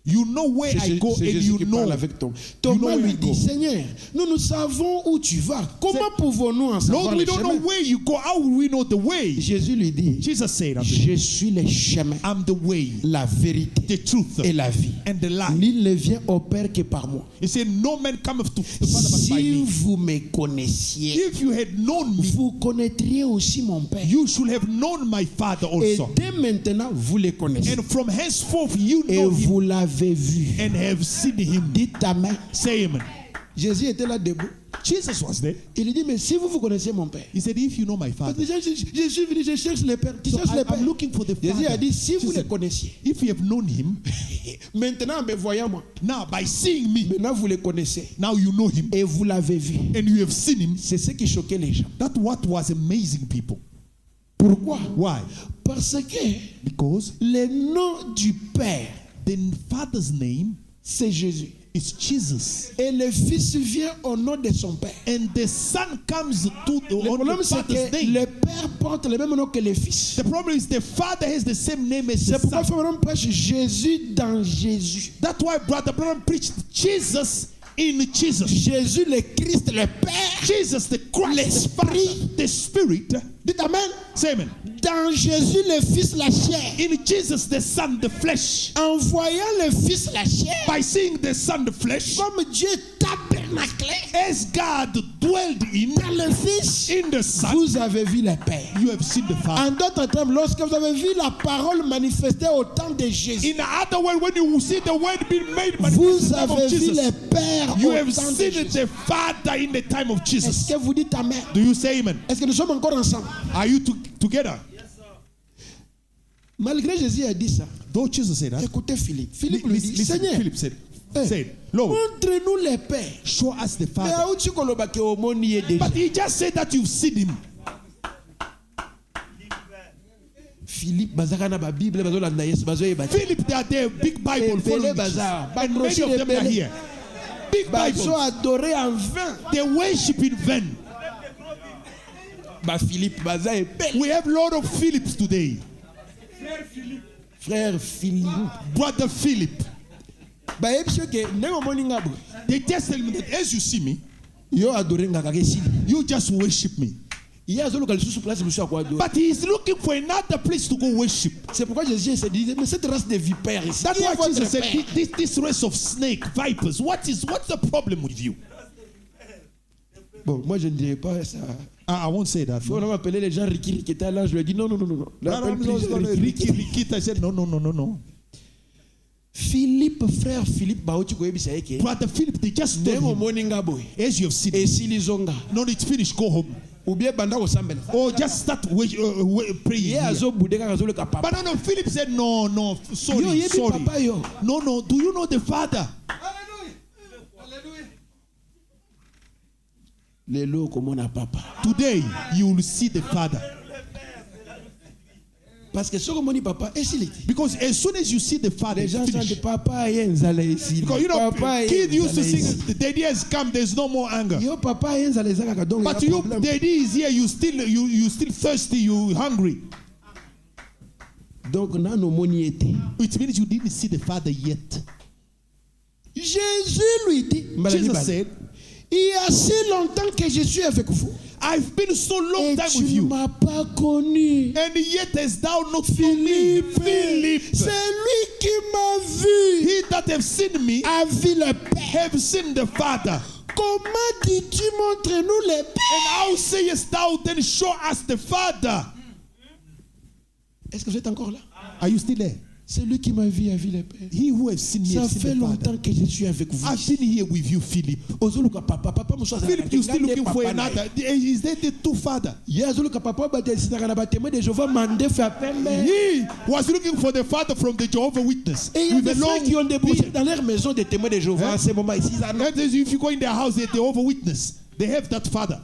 You know where I go C'est and Jésus you qui know. parle avec Thomas. You Thomas know where lui I go. dit, Seigneur, nous savons où tu vas. Comment pouvons-nous en savoir Lord, we les don't know chemins? where you go. How will we know the way? Jésus lui dit, Jesus said unto him, je suis le chemin, I'm the way, la vérité the truth, et la vie. and the life. Nul ne vient au Père que par moi. He said, no man cometh to the Father but by Si me. vous me connaissiez, If you had known me, vous connaîtriez aussi mon Père. you should have known my Father Et also. dès maintenant, vous le connaissez. And from henceforth you Et know him vous l'avez vu. and have seen him. Dites amen. Say amen. Jésus était là debout. Jesus was there. Il lui dit, mais si vous connaissez mon Père. He said, if you know my Parce Father. que je suis venu, je cherche le Père. Tu So cherches le Père. I'm looking for the Jésus a Father. dit, si vous Jesus le said, connaissiez. if you have known him, Maintenant, en me voyant moi. now by seeing me, Maintenant, vous le connaissez. now you know him Et vous l'avez vu. and you have seen him. C'est ce qui choquait les gens. That's what was amazing people. Pourquoi? Why? Parce que Because le nom du Père, the Father's name c'est Jésus. is Jesus. Et le Fils vient au nom de son Père. And the Son comes to the, Le on problème, the c'est Father's que name. le Père porte le même nom que le Fils. The problem is the Father has the same name as the C'est pourquoi Son. Frère Branham prêche Jésus dans Jésus. That's why Brother Branham preached Jesus in Jesus. Jésus le Christ, le Père. Jesus the Christ, the Father, the Spirit. Dites amen. Say amen. Dans Jésus le Fils, la chair. In Jesus the Son, the flesh. En voyant le Fils, la chair. By seeing the Son, the flesh, Comme Dieu tabernaclé as God dwelled in dans le Fils, the Son, vous avez vu le Père. you have seen the Father. En d'autres termes, lorsque vous avez vu la parole manifestée au temps de Jésus, In other words, when you see the word being made vous manifest in the time avez of vu Jesus, le Père you au have temps de seen Jésus. the Father in the time of Est-ce Jesus. que vous dites amen? Do you say amen? Est-ce que nous sommes encore ensemble? Are you together? Malgré Jésus a dit ça, Though Jesus said that, écoutez Philippe. Philippe lui dit, listen, Seigneur, Philip said, Lord, montre-nous le Père. show us the Mais Father. où tu kolobake omoni ye déjà? But he just said that you've seen him. Philippe bazaka na ba Bible bazolanda Yesu bazoyeba. Philip, they are there, big Bible Ebele following Jesus. baza. And many of them are Ebele. here. Big Bazo Bible. adoré en vain. They worship in vain. Ba Philippe baza ebele. We have a lot of Philips today. Frère Philippe. Brother Philip. Ba yebisho ke ndenge omoni ngabo. They just tell me that as you see me, Yo adoré ngaka kesili. you just worship me. Il azolo ka lisusu place musu akwa adorer. But he is looking for another place to go worship. C'est pourquoi Jésus se disait mais cette race de vipères ici. That's qui est why votre Jesus said, Père? this race of snake, vipers, what's the problem with you? Bon, moi je ne dirais pas ça. I won't say that. On va appeler les gens Riki qui étaient là, je lui ai dit non. I said, no. Philippe, frère Philippe, Brother Philip, they just told him, as you have seen it. No, it's finished, go home. Or just start praying. But no, Philip said, no, sorry. No, do you know the Father? Today, you will see the Father. Because as soon as you see the Father, it's finished. Because you know, kids used to sing, the idea has come, there's no more anger. But you, the idea is here, you still thirsty, you hungry. Which means you didn't see the Father yet. Jesus said, il y a si longtemps que je suis avec vous. I've been so long time with you. M'as pas connu. And yet hast thou not known me. Philip. C'est lui qui m'a vu. He that have seen me a vu le Père. Have seen the Father. Comment dis-tu montre-nous le Père? And how sayest thou then show us the Father? Est-ce que vous êtes encore là? Are you still there? C'est lui qui m'a vu a vu le Père. He who has seen me ça has seen fait the longtemps Father. que je suis avec vous. I've been here with you, Philip. Philip, you still looking for another? Is there the two father? He was looking for the father from the Jehovah Witness. Et il y a des frères qui ont débouché dans leur maison des témoins de Jéhovah en ce moment ici. If you go in their house, they're the Jehovah Witness. They have that father.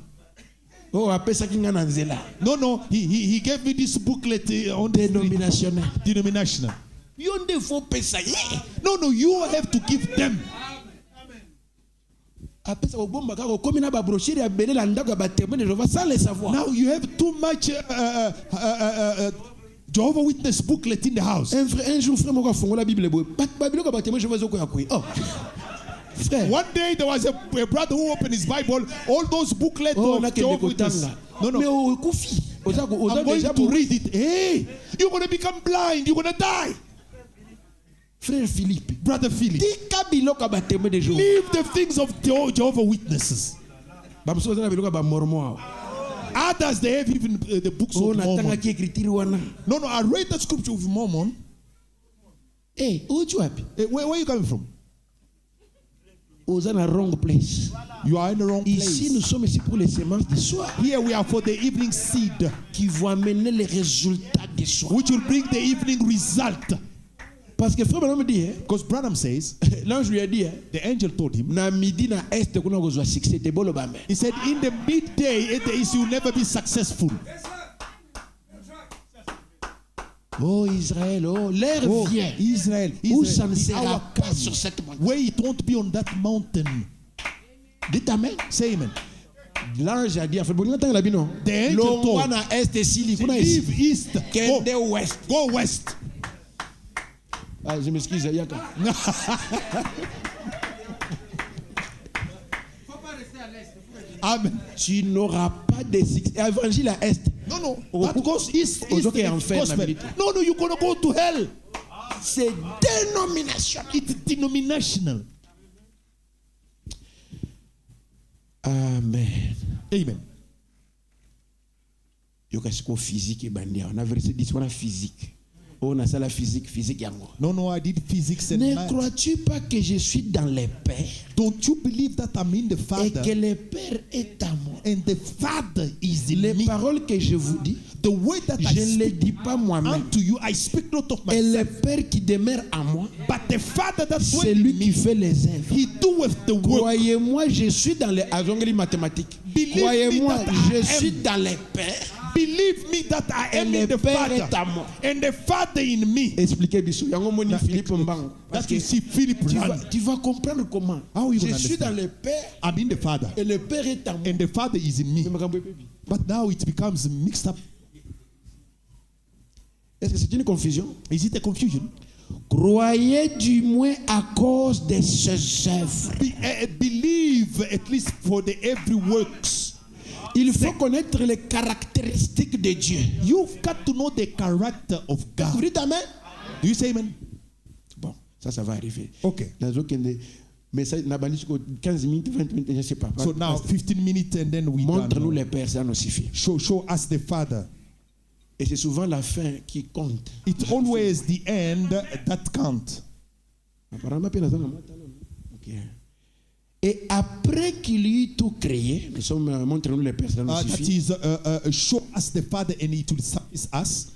Oh, après ça qui n'a pas nzela. No, he gave me this booklet on Denominational. Denominational. No, you have to give them. Now you have too much Jehovah Witness booklet in the house. One day there was a brother who opened his Bible, all those booklets of Jehovah Witness. No. I'm going to read it. Hey, you're going to become blind. You're going to die. Frère Philippe, Brother Philip, leave the things of Jehovah Witnesses. Others, they have even the books of Mormon. No, I read the scripture of Mormon. Hey, where are you coming from? In a wrong place. You are in the wrong place. Ici, nous sommes ici pour les semences du soir. Here we are for the evening seed, qui vont amener les résultats du soir. Which will bring the evening result. Parce que frère Branham dit, because Branham says, l'ange lui a dit, the angel told him, na midi na est kuna kozwa succès te bolo ba. He said, in the midday, at the east, you will never be successful. Oh Israël, l'air vient. Israel, où ça ne sera pas sur cette montagne. Where it won't be on that mountain. Dites amen. Say amen. L'ange a dit, the angel told, leave east, go west. Go west. Ah, je m'excuse, Yaka. Amen. Tu n'auras pas de succès. Évangile à est. No. That goes east. No, you're going to go to hell. C'est denominational. It's denominational. Amen. Amen. Yokasiko physique et bandia. On a versé 10 fois physique. On a ça la physique yango. No, I did physics and ne math. crois-tu pas que je suis dans le Père? Don't you believe that I'm in the Father? Et que le Père est à moi. And the Father is in les me. paroles que je vous dis, the way that je ne les dis pas moi-même. Unto you, I speak not of myself. Et le Père qui demeure en moi, but the Father that c'est lui qui fait les œuvres. He doeth the work. Croyez-moi, je suis dans les azongeli mathématiques. Croyez-moi, je suis dans le Père. Believe me that I am in the Father and the Father in me. Expliquez bisou. Yango moni Philippe Mbango. Parce que si Philippe tu vas comprendre comment. Je suis dans le Père. I'm in the Father. Et le Père est en moi. And the Father is in me. But now it becomes mixed up. Est-ce que c'est une confusion? Is it a confusion? Croyez du moins à cause de ses œuvres. Believe at least for the every works. Il faut connaître les caractéristiques de Dieu. You've got to know the character of God. Vous dites amen? Do you say amen? Bon, ça va arriver. Okay. Mais ça n'a pas 15 minutes, 20 minutes, je ne sais pas. So now 15 minutes and then we montre-nous les pères, ça nous suffit. Show us the Father. Et c'est souvent la fin qui compte. It's always the end that counts. Et après qu'il eut tout créé, nous sommes montrons les personnes. That is show us the Father and it will suffice us.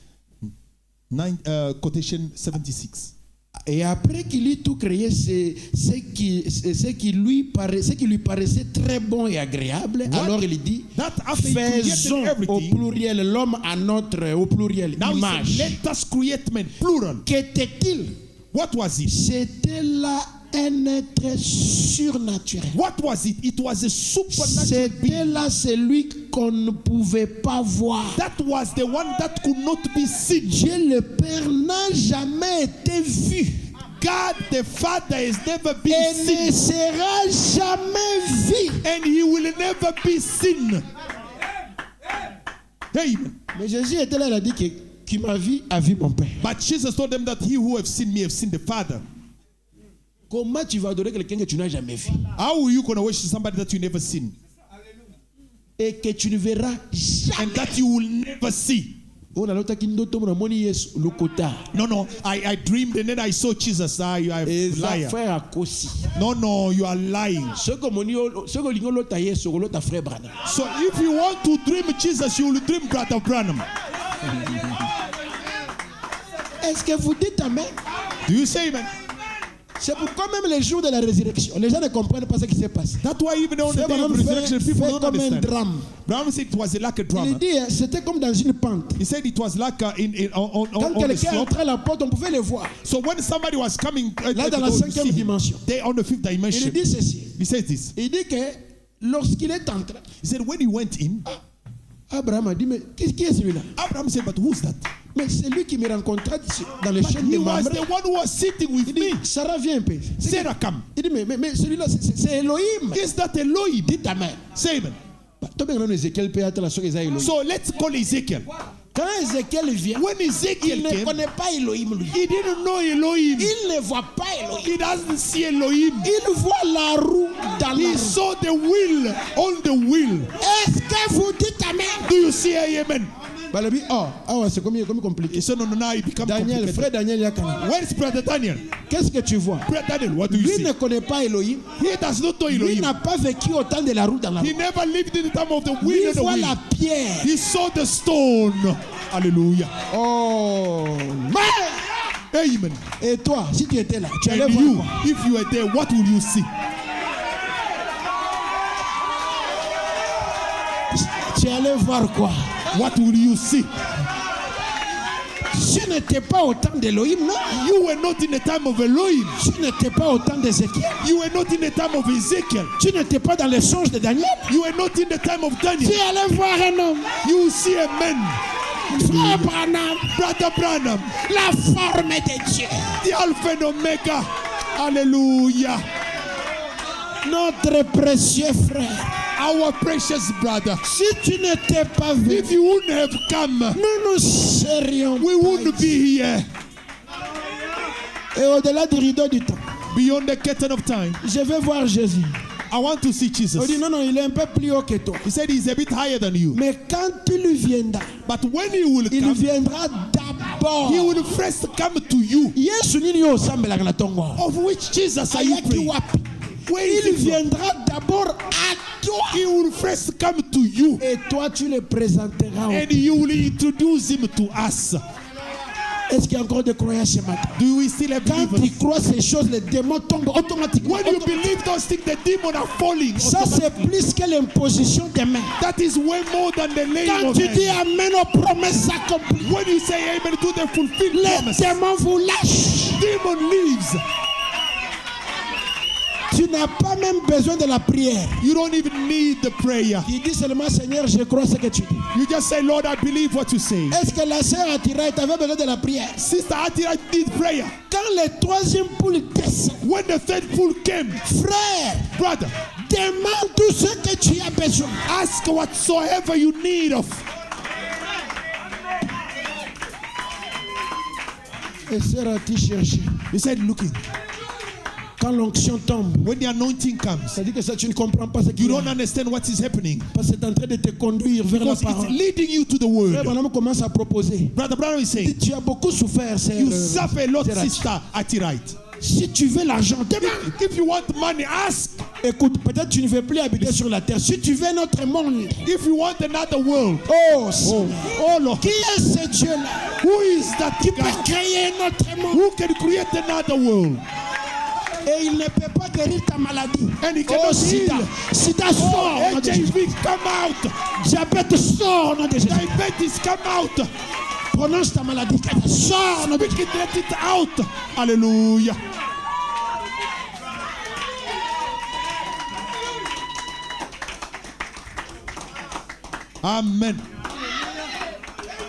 Quotation 76. Et après qu'il eut tout créé, ce qui lui paraissait très bon et agréable, alors il dit, faisons au pluriel l'homme à notre, au pluriel, image. Let us create men, plural. Qu'était-il? What was it? C'était là un être surnaturel. What was it? It was a supernatural C'était being. là celui qu'on ne pouvait pas voir. That was the one that could not be seen. Dieu le Père n'a jamais été vu. God the Father has never been Et seen. ne sera jamais vu. And he will never be seen. Amen. Mais Jésus était là, il a dit que qui m'a vu a vu mon Père. But Jesus told them that he who have seen me have seen the Father. Comment tu vas adorer quelqu'un que tu n'as jamais vu? How are you going to worship somebody that you never seen? Et que tu ne verras jamais. And that you will never see. No, no, I dreamed and then I saw Jesus. You are a liar. No, you are lying. So if you want to dream Jesus, you will dream Brother Branham. Est-ce que vous dites amen? Do you say amen? C'est pourquoi même les jours de la résurrection, les gens ne comprennent pas ce qui s'est passé. That's why even on the day of resurrection, people don't understand. Branham said it was like a drama. Il dit c'était comme dans une pente. He said it was like on Quand quelqu'un entrait à la porte, on pouvait le voir. So when somebody was coming, là dans la 5e dimension, they on the 5th dimension. Il dit ceci. He said this. Il dit que lorsqu'il est entré, he said when he went in, Abraham a dit mais qui est celui-là? Abraham said, but who's that? Mais c'est lui qui me rencontra dans le champ de Mamre. He was the one who was sitting with me. Sarah vient un peu. Sarah come. Il dit mais celui-là c'est Elohim. Is that Elohim? Dites amen. Say amen. So let's call Ezekiel. Quand Ézéchiel vient, when Ezekiel il ne connaît pas Elohim lui. He didn't know Elohim. Il ne voit pas Elohim. He doesn't see Elohim. Il voit la roue dans la roue. He saw the wheel on the wheel. Est-ce que vous dites amen? Do you see amen? C'est comme compliqué. Daniel, frère Daniel Yakana. Where is Brother Daniel? Qu'est-ce que tu vois? Brother Daniel, what do you see? Lui ne connaît pas Elohim. He does not know Elohim. Lui n'a pas vécu au temps de la roue dans la roue. He never lived in the time of the wheel. Il voit la pierre. He saw the stone. Hallelujah. Oh, amen. Et toi, si tu étais là, tu allais and voir you, quoi? if you were there, what will you see? Tu allais voir quoi? What will you see? Tu n'étais pas au temps d'Elohim, non? You were not in the time of Elohim. Tu n'étais pas au temps d'Ézéchiel. You were not in the time of Ezekiel. Tu n'étais pas dans les songes de Daniel. You were not in the time of Daniel. Tu allais voir un homme. You will see a man. Frère Branham. Brother Branham. La forme de Dieu. The Alpha and Omega. Hallelujah. Notre précieux frère. Our precious brother. Si tu n'étais pas venu, if you wouldn't have come, nous ne serions we wouldn't be here. Et au-delà du rideau du temps, beyond the curtain of time, je vais voir Jésus. I want to see Jesus. On dit non, il est un peu plus haut que toi. He said he's a bit higher than you. Mais quand il viendra, but when he will come, viendra d'abord. He will first come to you. Of which Jesus are you praying? Il viendra d'abord à toi. He will first come to you. Et toi tu le présenteras. And you will introduce him to us. Est-ce qu'il y a encore des croyants ce matin? Do we still have Quand tu crois ces choses, les démons tombent automatiquement. When you believe those things, the demons are falling. Ça c'est plus que l'imposition des mains. That is way more than the laying Quand of tu hands. dis amen aux promesses accomplies, when you say amen to the fulfilled promise, les démons vous lâchent. Demon leaves. Tu n'as pas même besoin de la prière. You don't even need the prayer. Tu dis seulement Seigneur, je crois ce que tu dis. You just say, Lord, I believe what you say. Est-ce que la sœur Atira avait besoin de la prière? Sister Atira need prayer. Quand le troisième poule descend, when the third pool came, frère, brother, demande tout ce que tu as besoin. Ask whatsoever you need of. Et sœur a-t-il cherché? He said, looking. Quand l'onction tombe, when the anointing comes, ça dit que ça, tu ne comprends pas ce qui you don't understand what is happening. Parce que c'est en train de te conduire vers la parole. It's leading you to the word. Frère Branham commence à proposer. Brother Branham is saying, tu as beaucoup souffert, you suffer a lot, sister Atirite. Si tu veux l'argent, demande. If you want money, ask. Écoute, peut-être tu ne veux plus habiter sur la terre. Si tu veux notre monde. If you want another world. Oh Lord. Qui est ce Dieu-là? Who is that qui peut créer notre monde? Who can create another world? Et il ne peut pas guérir ta maladie. And he cannot heal. Sida sort. HIV come out. Diabète sort. Diabetes come out. Prononce ta maladie. Sort. Speak it, let it out. Hallelujah. Amen.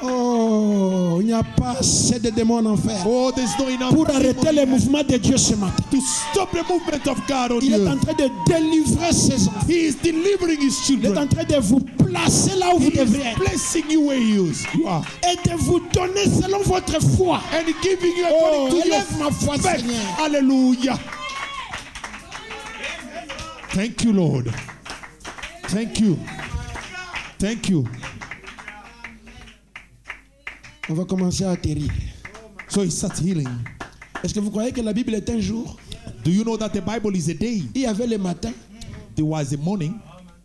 Oh, il n'y a pas assez de démons en enfer. Oh, there's no enough pour arrêter les mouvements de Dieu ce matin. To stop the movement of God on il est en train de délivrer ses enfants. He is delivering his children. Il est en train de vous placer là où vous devez être. Placing you where you are. Et de vous donner selon votre foi. And giving you according to your ma foi, faith. Seigneur. Hallelujah. Thank you, Lord. Thank you. Thank you. On va commencer à atterrir. So he starts healing. Est-ce que vous croyez que la Bible est un jour? Do you know that the Bible is a day? Il y avait le matin. There was a morning.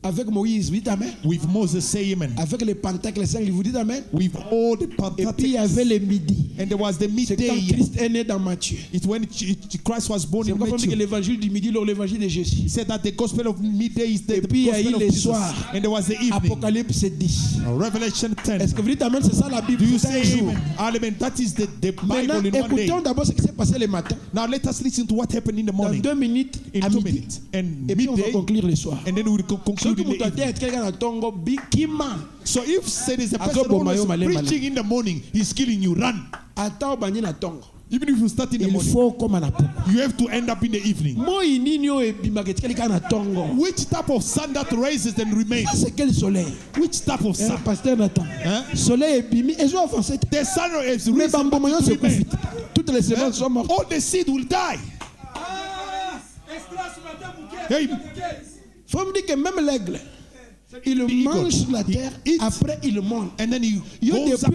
Avec Moïse, vous dites amen. With Moses, say amen. Avec les Pentacles, les 5, vous dites amen. With all the Pentacles. Et puis il y avait le midi. And there was the midday. C'est quand Christ est né dans Matthieu. It's when Christ was born in Matthew. C'est l'évangile du midi, l'évangile de Jésus. He said that the gospel of midday is the puis gospel of le Jesus. soir. And there was the evening. Apocalypse 10. Revelation 10. Est-ce que vous dites amen? C'est ça la Bible. Do you say amen? Amen. That is the Bible in one day. Écoutons d'abord ce qui s'est passé le matin. Now let us listen to what happened in the morning. Dans 2 minutes, in à 2 midi. minutes. And Et puis on va conclure le soir. And then we will conclude in the evening. So if there is a person who is preaching in the morning, he's killing you, run. Even if you start in the morning, you have to end up in the evening. Which type of sun that rises and remains? Which type of sun? Pasteur Nathan. The sun is risen. Toutes les semences sont mortes. All the seed will die. Hey. Faut me dire que même l'aigle, il mange sur la terre, après il monte. And then he goes up.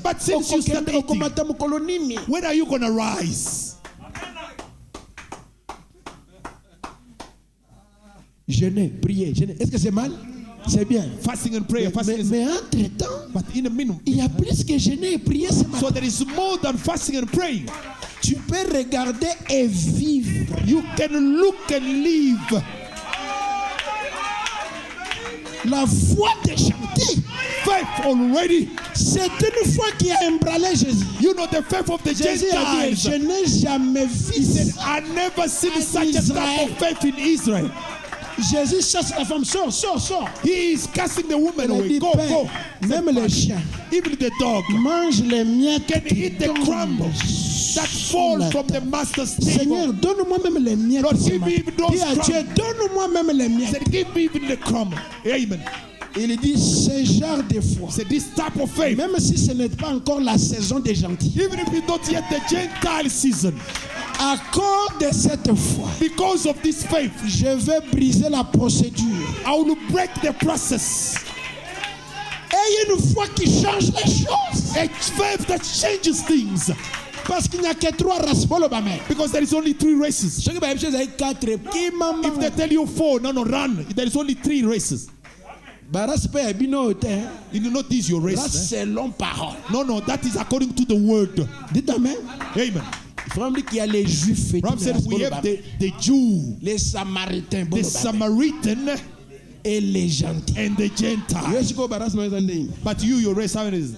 But since you start eating, when are you going to rise? Jeûner, prier, jeûner. Est-ce que c'est mal? C'est bien. Fasting and prayer. Mais entre-temps, but in a minute, il y a plus que jeûner et prier ce matin. So there is more than fasting and praying. Tu peux regarder et vivre. You can look and live. La foi de chanter. Faith already. C'est une foi qui a emballé Jésus. You know the faith of the Gentiles. Je n'ai jamais vu. He said, I never seen such a type of faith in Israel. Jésus chasse la femme, sors. He is casting the woman away. Go. Même les chiens, even the dog, mange les miettes. Can eat the crumbs that fall from the master's table. Seigneur, donne-moi même les miettes. Lord, give me even those crumbs. Donne-moi même les miettes. Said, give me even the crumb. Amen. Il dit ce genre de foi. C'est this type of faith. Même si ce n'est pas encore la saison des gentils. Even if it's not yet the Gentile season. À cause de cette foi, because of this faith, je vais briser la procédure. I will break the process. Ayez une foi qui change les choses. A faith that changes things. Parce qu'il n'y a que 3 races. Because there is only 3 races. If they tell you 4, no, run. There is only 3 races. You know not this your race. No, that is according to the word. Dites amen. Amen. Qu'il y a les Juifs, we have the Jew, les Samaritains, the Samaritan, et les gentils, and the Gentiles. But your race, how it is?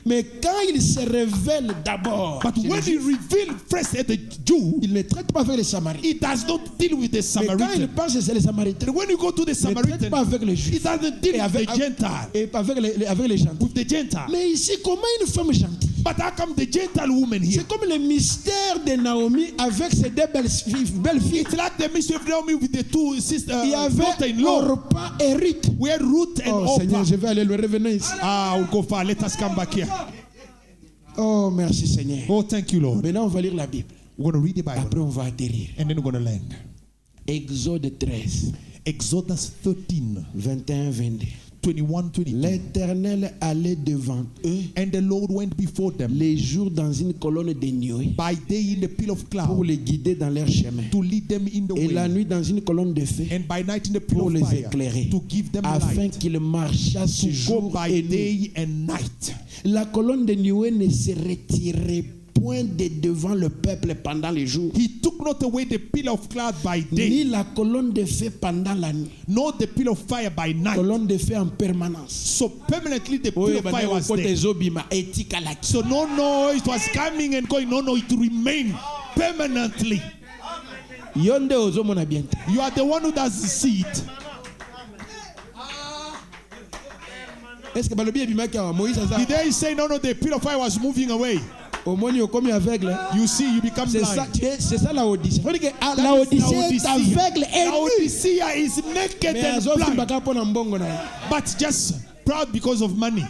Mais quand il se révèle d'abord, but when he reveals first at the Jew, il ne traite pas avec les Samaritains. He does not deal with the Samaritan. Mais quand il pense c'est les Samaritains, when you go to the Samaritan, il ne traite pas avec les Juifs. He doesn't deal with the Gentile. Et avec les gentils. With the Gentile. Mais ici, comment une femme gentille? But how come the Gentile woman here? C'est comme le mystère de Naomi avec ses 2 belles filles. It's like the mystery of Naomi with the 2 sisters. Il y avait Orpa et Ruth. We had Ruth and Orpa. Seigneur, je vais aller le revenir ici. We'll go far. Let us come back here. Oh, merci Seigneur. Oh, thank you, Lord. Maintenant, on va lire la Bible. We're going to read the Bible. Après, on va atterrir. And then we're going to land. Exode 13. Exodus 13. 21-22. 21:22. L'Éternel allait devant eux And the Lord went before them les jours dans une colonne de nuée by day in the pillar of pour cloud les guider dans leur chemin, to lead them in the et way, la nuit dans une colonne de feu and by night in the pillar pour of les fire, éclairer, to give them afin light, qu'ils marchassent to go jour by et nuit. day and night. La colonne de nuée ne se retirait point de devant le peuple pendant les jours, He took not away the pillar of cloud by ni day, la colonne de feu pendant la nuit. nor the pillar of fire by night. Colonne de feu en permanence. So permanently the pillar of fire was there. So no, it was coming and going. No, it remained permanently. You are the one who does see it. Did they say no, the pillar of fire was moving away? You see, you become blind. C'est ça la Odyssée. La Odyssée est aveugle et nu. Laodicea is naked and blind, but just proud because of money.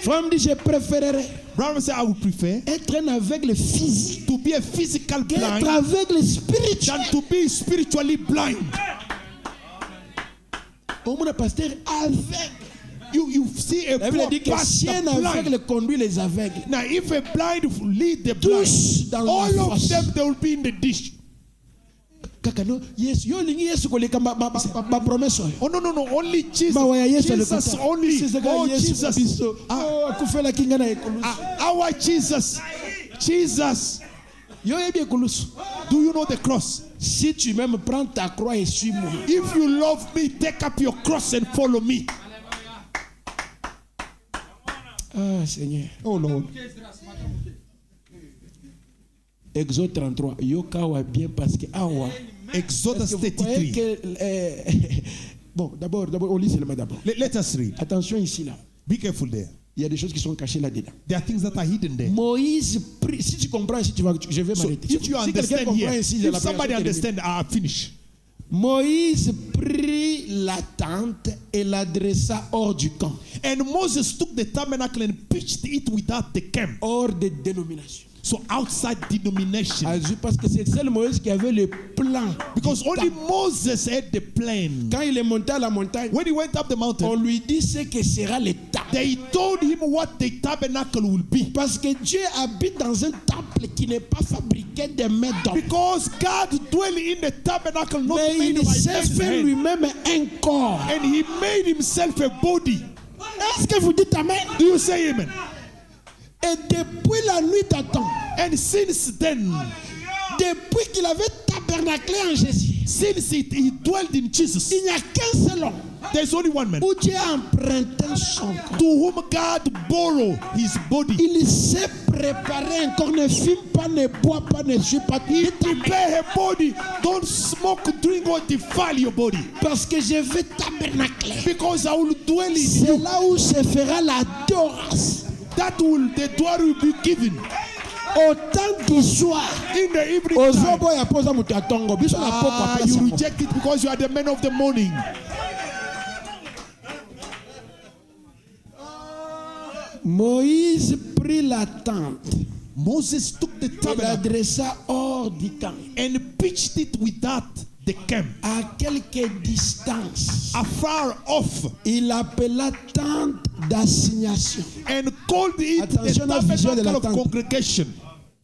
Frère dit, je préférerais Brown said, I would prefer être un aveugle physique to be a physical qu'être blind aveugle spirituel. than to be spiritually blind. Au monde pasteur aveugle. You see a La Bible dit que si pastor un blind. aveugle conduit les aveugles, Now, if a blind lead the tous blind, dans la all of fosse. them they will be in the dish. Kaka no, yes, yo lingi Yesu koleka ma promesse. Oh no, only Jesus. Mawa ya Yesu Jesus alikuta. only. Oh Yesu Jesus. biso. Oh akufela kinga na ekulusu. Our Jesus. Jesus. Yo yebi ekulusu. Do you know the cross? Si tu m'aimes, prends ta croix et suis-moi. If you love me, take up your cross and follow me. Ah Seigneur. Oh Lord. Exode 33. Yo kawa bien parce que awa. Exodus Vous croyez 33. que, bon, d'abord, on lit seulement d'abord. Let us read. Attention ici là. Be careful there. Il y a des choses qui sont cachées là-dedans. There are things that are hidden there. Moïse prie. Si tu comprends ici, je vais So m'arrêter. if you Si quelqu'un understand comprend here, ici, j'ai if la somebody prédication terminée. understand, finish. Moïse prit la tente et la dressa hors du camp, And Moses took the tabernacle and pitched it without the camp. hors de dénomination. So outside denomination. Parce que c'est seul Moïse qui avait le plan. Because only Moses had the plan. Quand il est monté à la montagne, When he went up the on mountain, lui dit ce que sera le temple. they told him what the tabernacle will be. Parce que Dieu habite dans un temple qui n'est pas fabriqué de mains d'homme. Because God dwell in the tabernacle not Mais made il by s'est man's fait hand. lui-même un corps. And he made himself a body. Est-ce que vous dites Amen? Do you say amen? Et depuis la nuit d'Adam, And since then, depuis qu'il avait tabernaclé en Jésus, since he dwelled in Jesus, il n'y a qu'un seul homme there's only one man où Dieu a emprunté son corps. to whom God borrowed his body. Il s'est préparé encore, ne fume pas, ne boit pas, ne suit pas. He prepare a body. Don't smoke, drink, or defile your body. Parce que je vais tabernacler. Because I will dwell in C'est you. là où se fera l'adoration. That will the door will be given Au temps du soir, in the evening time. Ozobo ya posa mutu ya tongo. Biso na poko apesa You mo. reject it because you are the man of the morning. Moïse prit la tente Moses took the et la tabernacle dressa hors du camp, and pitched it without the camp, à quelque distance. afar off, Il appela tente d'assignation. and called it Attention the à la vision de la tabernacle of tente. congregation.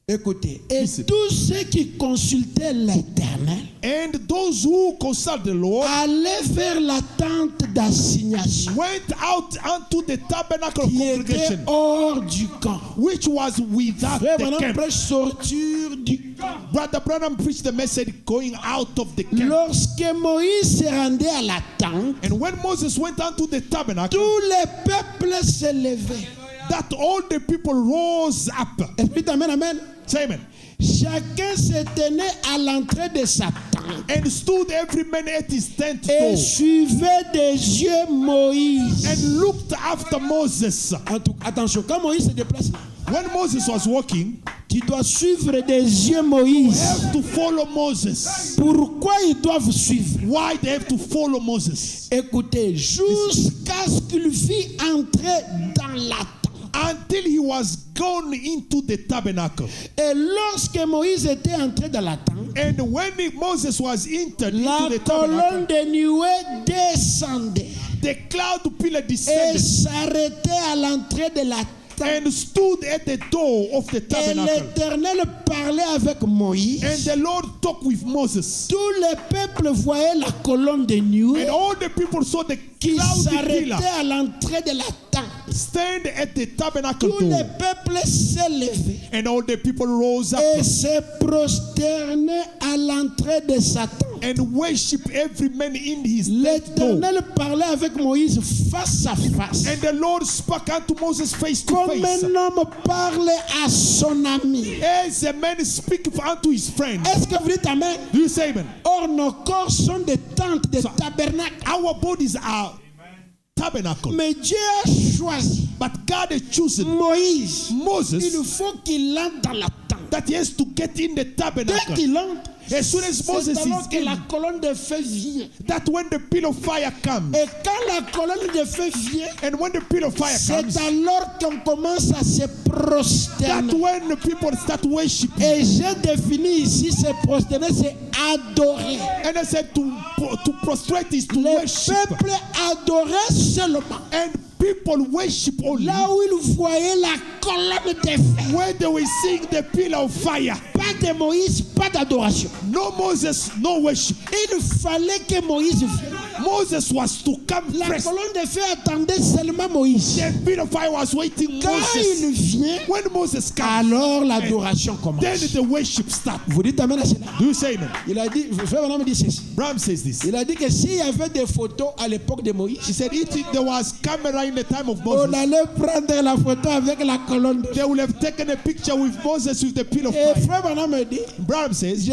Écoutez, et Listen. tous ceux qui consultaient l'Éternel And those who consult the Lord allaient vers la tente d'assignation went out unto the tabernacle of qui était congregation, hors du camp. which was without Frère, the maintenant, camp. prêche sortir du camp. Brother Branham preached the message going out of the camp. Lorsque Moïse se rendait à la tente, And when Moses went unto the tabernacle, tous les peuples se levaient. that all the people rose up. Esprit, amen, amen. Say amen. Chacun se tenait à l'entrée de sa tente And stood every man at his tent et door suivait des yeux Moïse. and looked after Moses. Attention, quand Moïse se déplace là, When Moses was walking, tu dois suivre des yeux Moïse. they have to follow Moses. Pourquoi ils doivent suivre? Why they have to follow Moses? Écoutez, jusqu'à ce qu'il fît entrer dans la tente. Until he was gone into the tabernacle. Et lorsque Moïse était entré dans la tente, And when Moses was entered la into the colonne tabernacle, de nuée descendait. the cloud pillar et descended s'arrêtait à l'entrée de la tente. and stood at the door of the Et tabernacle. l'Éternel parlait avec Moïse. And the Lord talked with Moses. Tout le peuple voyait la colonne de nuée And all the people saw the qui cloudy s'arrêtait pillar à l'entrée de la tente. stand at the tabernacle Tout le door. peuple s'est levé And all the people rose up et se prosternait à l'entrée de sa tente. and worship every man in his tent door. L'Éternel parlait avec Moïse face à face. And the Lord spoke unto Moses face to Comme face, un homme parle à son ami. as a man speaketh unto his friend. Est-ce que vous dites Amen? Do you say amen? Or, nos corps sont des tentes, des tabernacles. Our bodies are tabernacle. Mais Dieu a choisi But God has chosen Moïse. Il Moses faut qu'il entre dans la tente. that he has to get in the Dès tabernacle. qu'il entre, As soon as Moses c'est alors que is la in, colonne de feu vient. that when the pillar of fire comes, Et quand la colonne de feu vient, and when the pillar of fire c'est comes, alors qu'on commence à se that prosterner. when the people start worshiping. Et j'ai défini ici, se prosterner, c'est adorer. And I said to prostrate is to Le worship. peuple adorait seulement. And people worship only Là où ils voyaient la colonne de feu. when they were seeing the pillar of fire. Pas de Moïse, pas d'adoration. No Moses, no worship. Il fallait que Moïse vienne. Moses was to come La first. colonne de feu attendait seulement Moïse. The pillar of fire was waiting Quand il Moses. vient, When Moses comes, alors l'adoration then commence. the worship starts. Vous dites amen à cela? Do you say amen? Il a dit, frère Branham dit ceci. Bram says this. Il a dit que s'il y avait des photos à l'époque de Moïse, He said, if there was camera in the time of on Moses, allait prendre la photo avec la colonne de feu. they would have taken a picture with Moses with the pillar of Et fire. frère Branham me dit, Bram says,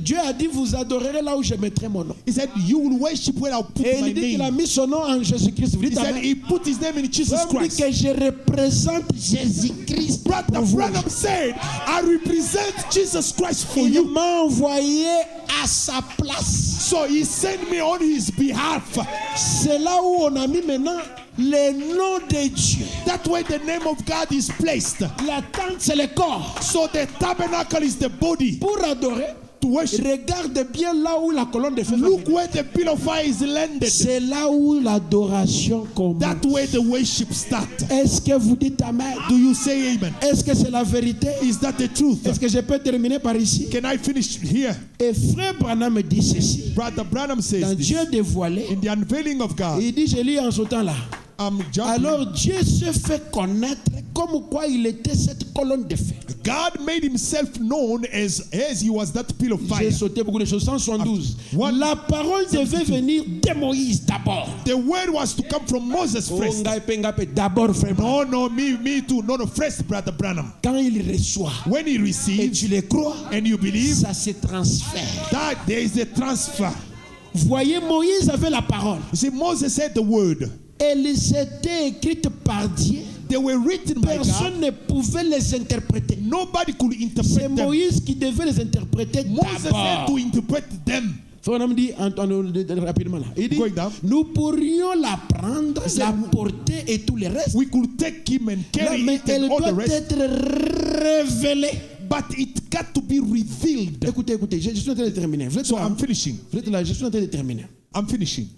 Dieu a dit, vous adorerez là où je mettrai mon nom. he said, you will worship where I'll put Et my il dit qu'il a name. mis son nom en Jésus-Christ. Vous He dites said, amen? he put his name in Jesus Comme dit Christ. que je représente Jésus-Christ. Brother pour vous. Branham said, I represent Jesus Christ for Il you. m'a envoyé à sa place. So he sent me on his behalf. C'est là où on a mis maintenant le nom de Dieu. That way the name of God is placed. La tente, c'est le corps. So the tabernacle is the body. Pour adorer, To worship. regarde bien là où la colonne de feu va Look venir. where the pillar of fire is landed. C'est là où l'adoration commence. That way the worship starts. Est-ce que vous dites amen? Do you say amen? Est-ce que c'est la vérité? Is that the truth? Est-ce que je peux terminer par ici? Can I finish here? Et frère Branham me dit ceci. Brother Branham Dans says this. Dieu dévoilé, In the unveiling of God, il dit, je lis en ce temps-là. I'm jumping. Alors Dieu se fait connaître comme quoi il était cette colonne de feu. God made himself known as he was that pillar of fire. J'ai sauté beaucoup de choses. 172. What? La parole devait venir de Moïse d'abord. The word was to come from Moses first. D'abord, frère. No, me too. No, first, Brother Branham. Quand il reçoit When he et receives tu le crois, and you believe, ça se transfère. that there is a transfer. Voyez, Moïse avait la parole. You see, Moses said the word. Elle s'était écrite par Dieu. They were written by God. Personne ne pouvait les interpréter. Nobody could C'est interpret them. Moïse qui devait les interpréter Moses had d'abord. to interpret them. Frère Branham dit rapidement là. Il dit, Going down. nous pourrions la prendre, la porter et tout le reste. We could take him and Là, carry mais it elle and all the doit rest. être révélée. But it got to be revealed. Écoutez, je suis en train de terminer. Vous êtes So là, I'm finishing. vous êtes là, je suis en train de terminer. I'm finishing.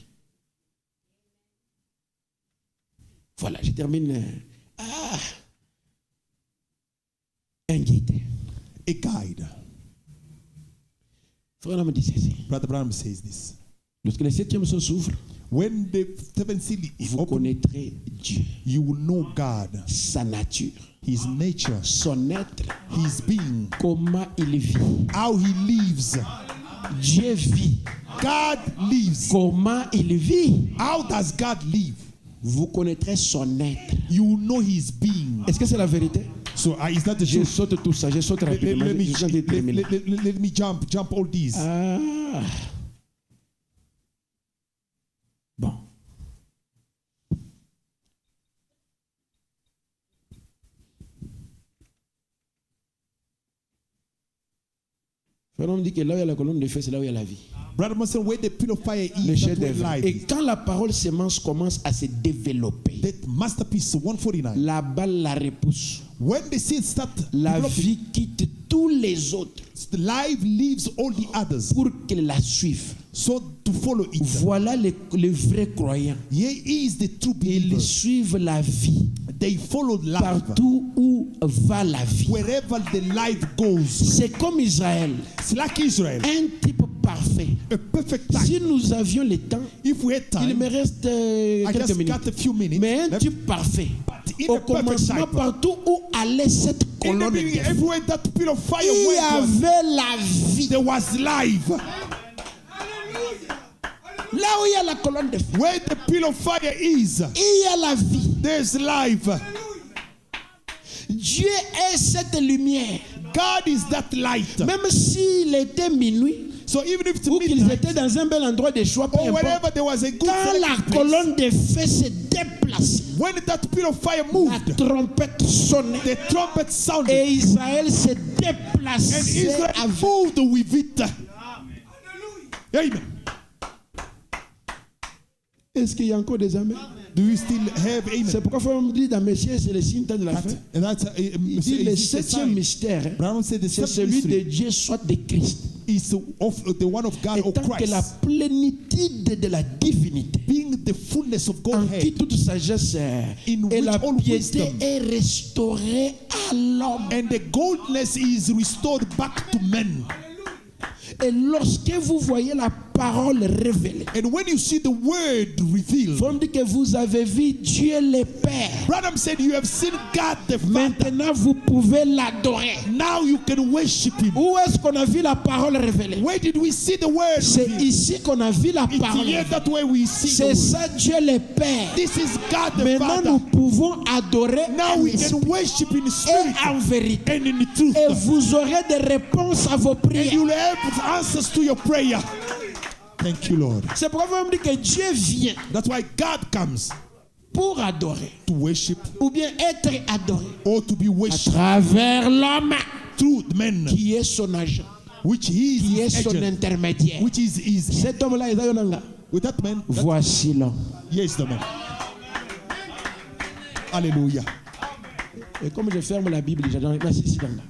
Voilà, je termine. Un guide. A guide. Frère Branham dit ceci. Brother Branham says this. Lorsque le septième son s'ouvre, When the seventh seal is vous open, connaîtrez Dieu, you will know God, sa nature, His nature, son être, His being, comment il vit. how He lives. Dieu vit. God lives. Comment il vit. How does God live? Vous connaîtrez son être. You will know His being. Est-ce que c'est la vérité? So is that the Je truth? saute tout ça, je saute Let rapidement. me, Je suis en train de terminer. let me jump all these. Bon. Frère, on dit que là où il y a la colonne de feu, c'est là où il y a la vie. Brother Muslim, where the pillar of fire Le is, chef that's where d'œuvre. life Et is. quand la parole sémence commence à se développer, That masterpiece 149. la balle la repousse. When the seed start La developing, vie quitte tous les autres the life leaves all the others. pour qu'elle la suive. So to follow it. Voilà les vrais croyants. Here is the true Ils believers. suivent la vie. They follow life. Partout où va la vie. Wherever the life goes. C'est comme Israël. It's like Israel. Un type parfait. A perfect time. Si nous avions le temps, If we had time, il me reste I quelques just minutes. got a few minutes. Mais un left. type parfait. In Au a perfect commencement, time. partout où allait cette In the colonne, beginning, everywhere that pillar of fire il y went, avait la vie. there was life. Là où il y a la colonne de feu, Where the pillar of fire is, il y a la vie. there's life. Dieu est cette lumière. God is that light. Même s'il était minuit, So even if it's ou qu'ils midnight, étaient dans un bel endroit de choix, peu or importe, wherever there was a good quand la selected place, colonne de feu s'est déplacée, when that pillar of fire la moved, trompette sonnait the trumpet sounded, et Israël s'est and déplacé Israel avec. moved with it. Amen. Est-ce qu'il y a encore des amens? Do you still have C'est amen? pourquoi il me dit dans Messieurs, c'est le signe de la fin. That's Il dit le septième mystère, Brown said the c'est seventh celui de mystery Dieu, soit de Christ. is the one of God or Étant que la Christ, plénitude de la divinité, being the fullness of en qui Godhead, toute sagesse in et which la all piété wisdom est restaurée à l'homme. and the goldness is restored back to men. Et lorsque vous voyez la parole révélée, And when you see the word revealed, vous me dites que vous avez vu Dieu le Père. Branham said you have seen God the Father. Maintenant, vous pouvez l'adorer. Now you can worship Him. Où est-ce qu'on a vu la parole révélée? Where did we see the word C'est revealed? ici qu'on a vu la It's parole. here that way we see the C'est word. ça Dieu le Père. This is God the Maintenant, Father. nous pouvons adorer Now en we esprit can worship in et spirit en vérité. and in truth. Et vous aurez des réponses à vos And prières. you'll have answers to your prayer. Thank you, Lord. C'est pourquoi vous me dites que Dieu vient That's why God comes pour adorer to worship ou bien être adoré or to be à worshipped travers l'homme through men, qui est son agent, which He qui est is his son agent, intermédiaire. which is his. Cet homme-là, il est là. With that man, Voici l'homme. yes, the man. Hallelujah. Et comme je ferme la Bible, j'adore.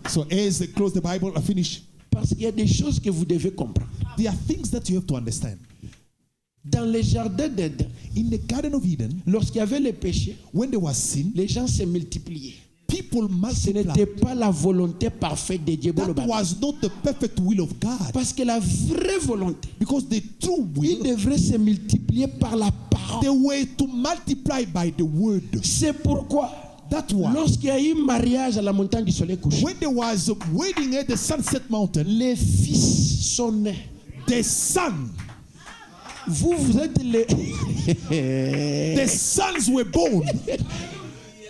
So as I close the Bible, I finish. Parce qu'il y a des choses que vous devez comprendre. There are things that you have to understand. Dans le jardin d'Éden, In the Garden of Eden, lorsqu'il y avait le péché, when there was sin, les gens se multipliaient. people Ce n'était multiplied. pas la volonté parfaite de Dieu. That was not the perfect will of God. Parce que la vraie volonté, Because the true il will, devrait se multiplier par la parole. they were to multiply by the word. C'est pourquoi, That's why lorsqu'il y a eu mariage à la montagne du soleil couché, when there was a wedding at the Sunset Mountain, les fils sont nés. the son, Vous êtes les... the sons were born.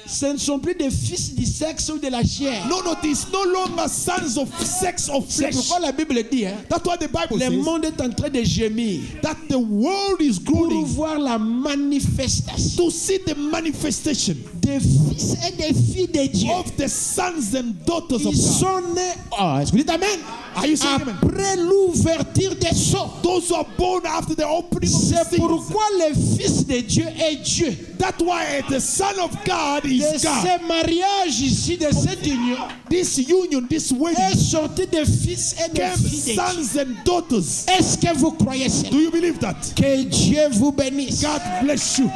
Ce ne sont plus des fils du sexe ou de la chair. No, it's no longer sons of sex of C'est flesh. pourquoi la Bible dit, hein, That's what the Bible le says. monde est en train de gémir That the world is pour groaning voir la manifestation to see the manifestation des fils et des filles de Dieu. of the sons and daughters of Ils God. sont nés, oh, est-ce que vous dites amen? Are you saying amen? Après l'ouverture des sceaux. Those who are born after the opening of the C'est seas. pourquoi le Fils de Dieu est Dieu. That's why the Son of God De is God. ce mariage ici, de cette union, This union, this est wedding, sorti des fils et des came filles de Dieu. sons and daughters. Est-ce que vous croyez cela? Do you believe that? Que Dieu vous bénisse. God bless you.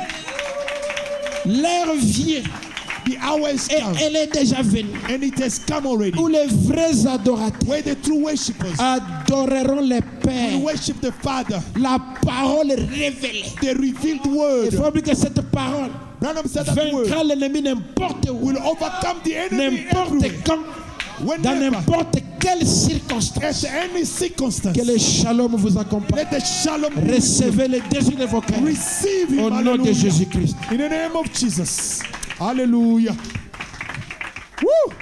L'heure vient The hour is et come, elle est déjà venue and it has come already, où les vrais adorateurs where the true worshippers adoreront le will Père. worship the Father, La parole révélée. the revealed Il word. faut oublier que cette parole Branham said that word vaincra l'ennemi n'importe où, will overcome the enemy n'importe everywhere, quand, dans whenever, n'importe quelle circonstance. at any circumstance. Que le shalom vous accompagne. Let the shalom be with you. Recevez le désir de vos cœurs. Receive him, Au nom de hallelujah. Jésus-Christ. In the name of Jesus. Hallelujah. Woo!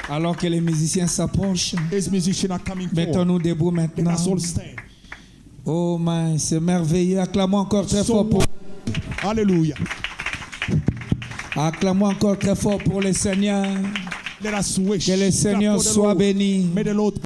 Alors que les musiciens s'approchent, These musicians are coming forward. mettons-nous debout Let maintenant. us all stand. Oh my, c'est merveilleux. Acclamons encore très fort pour... Hallelujah. Acclamons encore très fort pour le Seigneur. Let us wish. Que le Seigneur God for the soit Lord. béni. May the Lord